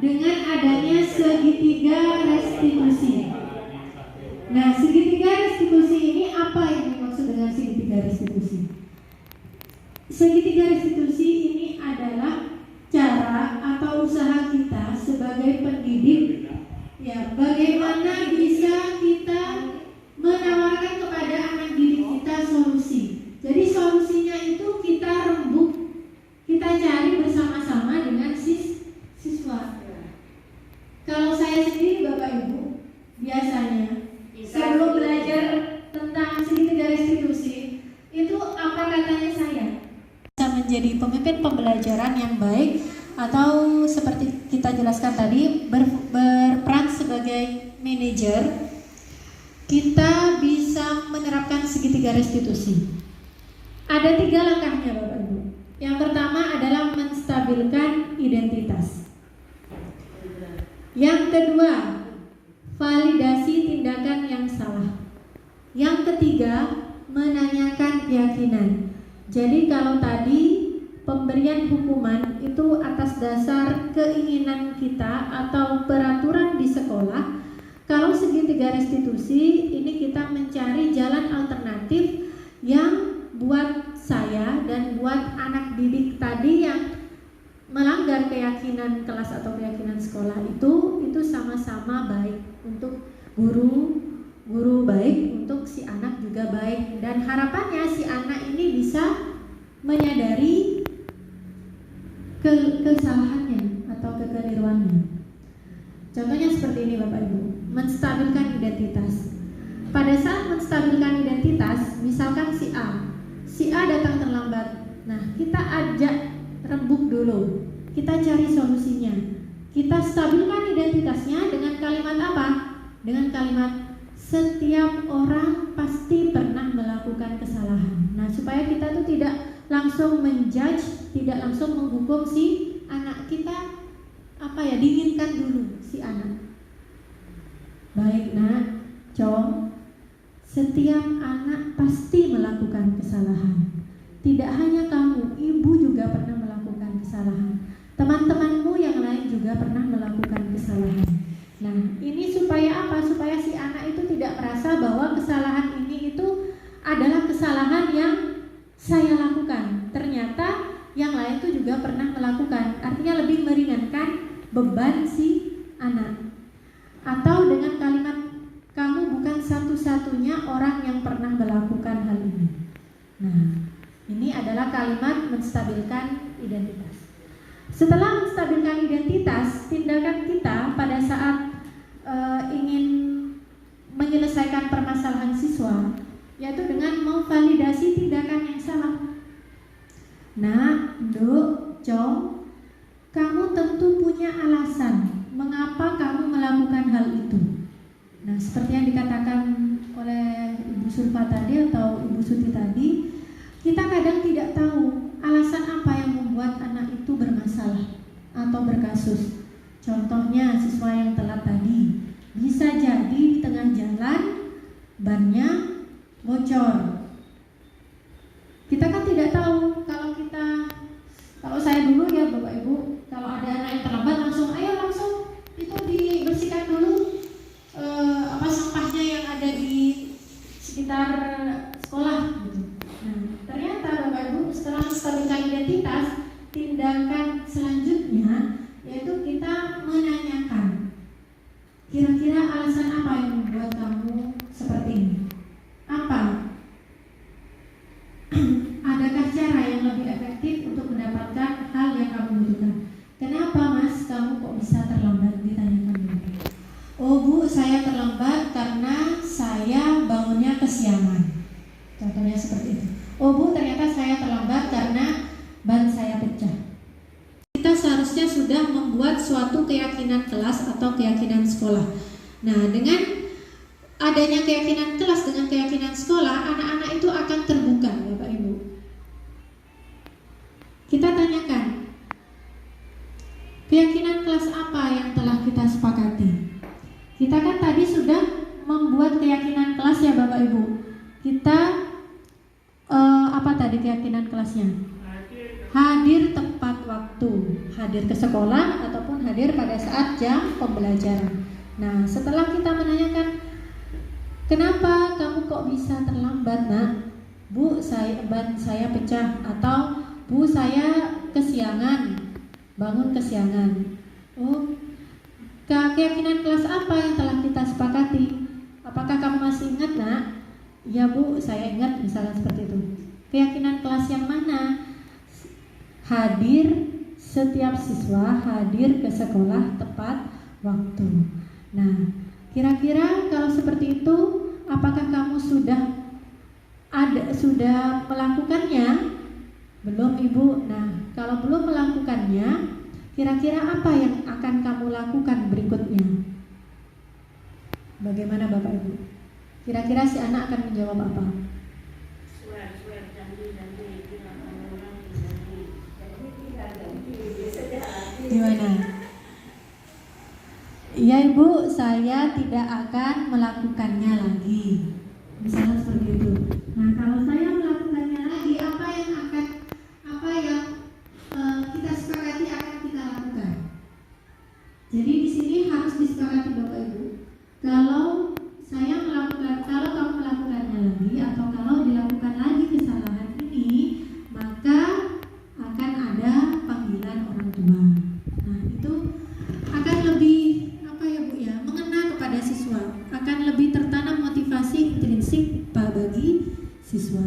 Speaker 3: dengan adanya segitiga restitusi. Nah, segitiga restitusi ini apa yang dimaksud dengan segitiga restitusi? Segitiga restitusi ini adalah cara atau usaha kita sebagai pendidik, ya, bagaimana bisa kita menawarkan kepada anak didik kita solusi. Jadi solusinya itu kita rembuk, kita cari bersama-sama dengan siswa. Kalau saya sendiri Bapak Ibu, biasanya sebelum belajar tentang segitiga restitusi, itu apa katanya saya? Bisa menjadi pemimpin pembelajaran yang baik, atau seperti kita jelaskan tadi, berperan sebagai manajer, kita bisa menerapkan segitiga restitusi. Ada 3 langkahnya Bapak Ibu. Yang pertama adalah menstabilkan identitas. Yang kedua, validasi tindakan yang salah. Yang ketiga, menanyakan keyakinan. Jadi kalau tadi pemberian hukuman itu atas dasar keinginan kita atau peraturan di sekolah, kalau segitiga restitusi ini kita mencari jalan alternatif yang buat saya dan buat anak didik tadi yang melanggar keyakinan kelas atau keyakinan sekolah itu sama-sama baik untuk guru baik, untuk si anak juga baik, dan harapannya si anak ini bisa menyadari kesalahannya atau kekeliruannya. Contohnya seperti ini Bapak Ibu, menstabilkan identitas. Pada saat menstabilkan identitas, misalkan si A datang terlambat. Nah, kita ajak rembuk dulu, kita cari solusinya, kita stabilkan identitasnya dengan kalimat apa? Dengan kalimat setiap orang pasti pernah melakukan kesalahan. Nah, supaya kita tuh tidak langsung menjudge, tidak langsung menghukum si anak kita, dinginkan dulu si anak. Baik nak, Cong, Setiap anak pasti melakukan kesalahan. Tidak hanya kamu, ibu juga pernah melakukan kesalahan. Teman-temanmu yang lain juga pernah melakukan kesalahan. Nah, ini supaya apa? Supaya si anak itu tidak merasa bahwa kesalahan ini itu adalah kesalahan yang saya lakukan. Ternyata yang lain itu juga pernah melakukan. Artinya lebih meringankan beban si anak. Atau dengan kalimat, kamu bukan satu-satunya orang yang pernah melakukan hal ini. Nah, ini adalah kalimat menstabilkan identitas. Setelah menstabilkan identitas, tindakan kita pada saat ingin menyelesaikan permasalahan siswa, yaitu dengan memvalidasi tindakan yang salah. Nah, Nduk, Cong, kamu tentu punya alasan mengapa kamu melakukan hal itu. Nah, seperti yang dikatakan oleh Ibu Sulfa tadi atau Ibu Suti tadi, kita kadang tidak tahu alasan apa yang membuat anak itu bermasalah atau berkasus. Contohnya siswa yang telat tadi, bisa jadi di tengah jalan bannya bocor. Kita kan tidak tahu. Kalau saya dulu ya Bapak Ibu, kalau ada anak yang terlambat langsung itu dibersihkan dulu sampahnya yang ada di sekitar sekolah gitu. Nah, ternyata Bapak Ibu setelah menstabilkan identitas, tindakan selanjutnya yaitu kita menanyakan, kira-kira alasan apa yang membuat kamu seperti ini? Apa? Adakah cara yang lebih efektif untuk mendapatkan hal yang kamu butuhkan? Kenapa Mas, kamu kok bisa terlambat? Ditanyakan dulu. Oh Bu, saya terlambat karena saya bangunnya kesiangan. Contohnya seperti itu. Oh Bu, ternyata saya terlambat karena ban saya pecah. Kita seharusnya sudah membuat suatu keyakinan kelas atau keyakinan sekolah. Nah, dengan adanya keyakinan kelas dengan keyakinan sekolah, anak-anak itu akan terbuka, Bapak Ibu. Kita tanyakan, keyakinan kelas apa yang telah kita sepakati? Kita kan tadi sudah membuat keyakinan kelas ya Bapak Ibu. Kita apa tadi keyakinan kelasnya? Hadir tepat waktu, hadir ke sekolah ataupun hadir pada saat jam pembelajaran. Nah, setelah kita menanyakan, kenapa kamu kok bisa terlambat Nak? Bu, ban saya pecah, atau Bu, saya kesiangan, bangun kesiangan. Oh, keyakinan kelas apa yang telah kita sepakati? Apakah kamu masih ingat Nak? Ya Bu, saya ingat, misalnya seperti itu. Keyakinan kelas yang mana? Hadir, setiap siswa hadir ke sekolah tepat waktu. Nah, kira-kira kalau seperti itu, apakah kamu sudah melakukannya? Belum Ibu. Nah, kalau belum melakukannya, kira-kira apa yang akan kamu lakukan berikutnya? Bagaimana Bapak Ibu? Kira-kira si anak akan menjawab apa? Gimana? Iya Ibu, saya tidak akan melakukannya lagi. Misalnya seperti itu. Nah, kalau saya melakukannya lagi, apa yang kita sepakati akan kita lakukan. Jadi di sini harus disepakati Bapak Ibu. Kalau kamu melakukannya lagi atau kalau dilakukan lagi kesalahan ini, maka akan ada panggilan orang tua. Nah, itu akan lebih mengena kepada siswa, akan lebih tertanam motivasi intrinsik bagi siswa.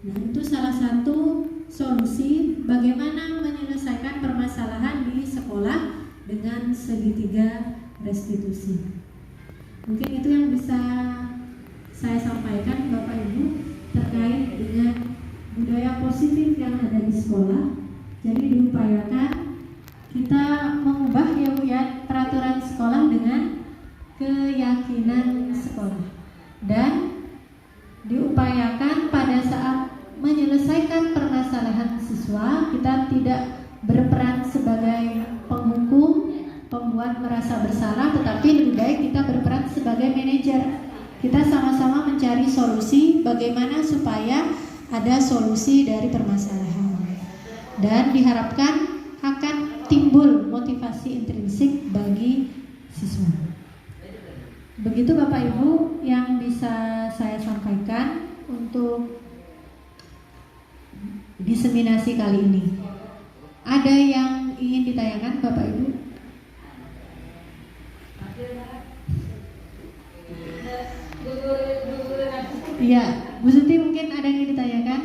Speaker 3: Nah, itu salah satu solusi bagaimana menyelesaikan permasalahan di sekolah dengan segitiga restitusi. Mungkin itu yang bisa saya sampaikan Bapak Ibu terkait dengan budaya positif yang ada di sekolah. Jadi diupayakan kita mengubah ya Bu ya peraturan sekolah dengan keyakinan sekolah, dan diupayakan pada saat menyelesaikan permasalahan siswa kita tidak berperan sebagai penghukum, pembuat merasa bersalah, tetapi lebih baik kita berperan sebagai manajer. Kita sama-sama mencari solusi bagaimana supaya ada solusi dari permasalahan. Dan diharapkan akan timbul motivasi intrinsik bagi siswa. Begitu Bapak Ibu yang bisa saya sampaikan untuk diseminasi kali ini. Ada yang ingin ditayangkan Bapak Ibu? Iya, Bu Suti mungkin ada yang ingin ditanyakan?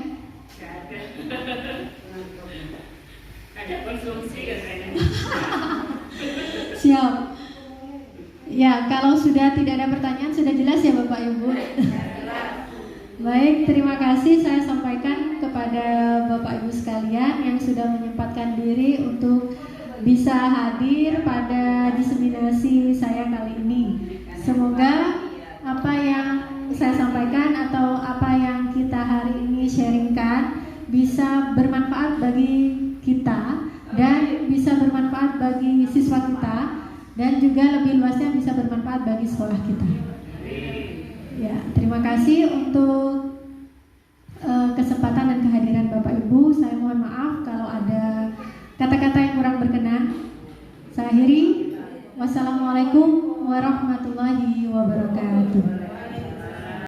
Speaker 5: Ada konsumsi katanya.
Speaker 3: Siap. Ya, kalau sudah tidak ada pertanyaan sudah jelas ya Bapak Ibu. Baik, terima kasih saya sampaikan kepada Bapak Ibu sekalian yang sudah menyempatkan diri untuk bisa hadir pada diseminasi saya kali ini. Semoga apa yang saya sampaikan atau apa yang kita hari ini sharingkan bisa bermanfaat bagi kita dan bisa bermanfaat bagi siswa kita dan juga lebih luasnya bisa bermanfaat bagi sekolah kita. Ya, terima kasih untuk kesempatan dan kehadiran Bapak Ibu. Saya mohon maaf kalau ada kata-kata yang kurang berkenan. Saya akhiri. Wassalamualaikum warahmatullahi wabarakatuh.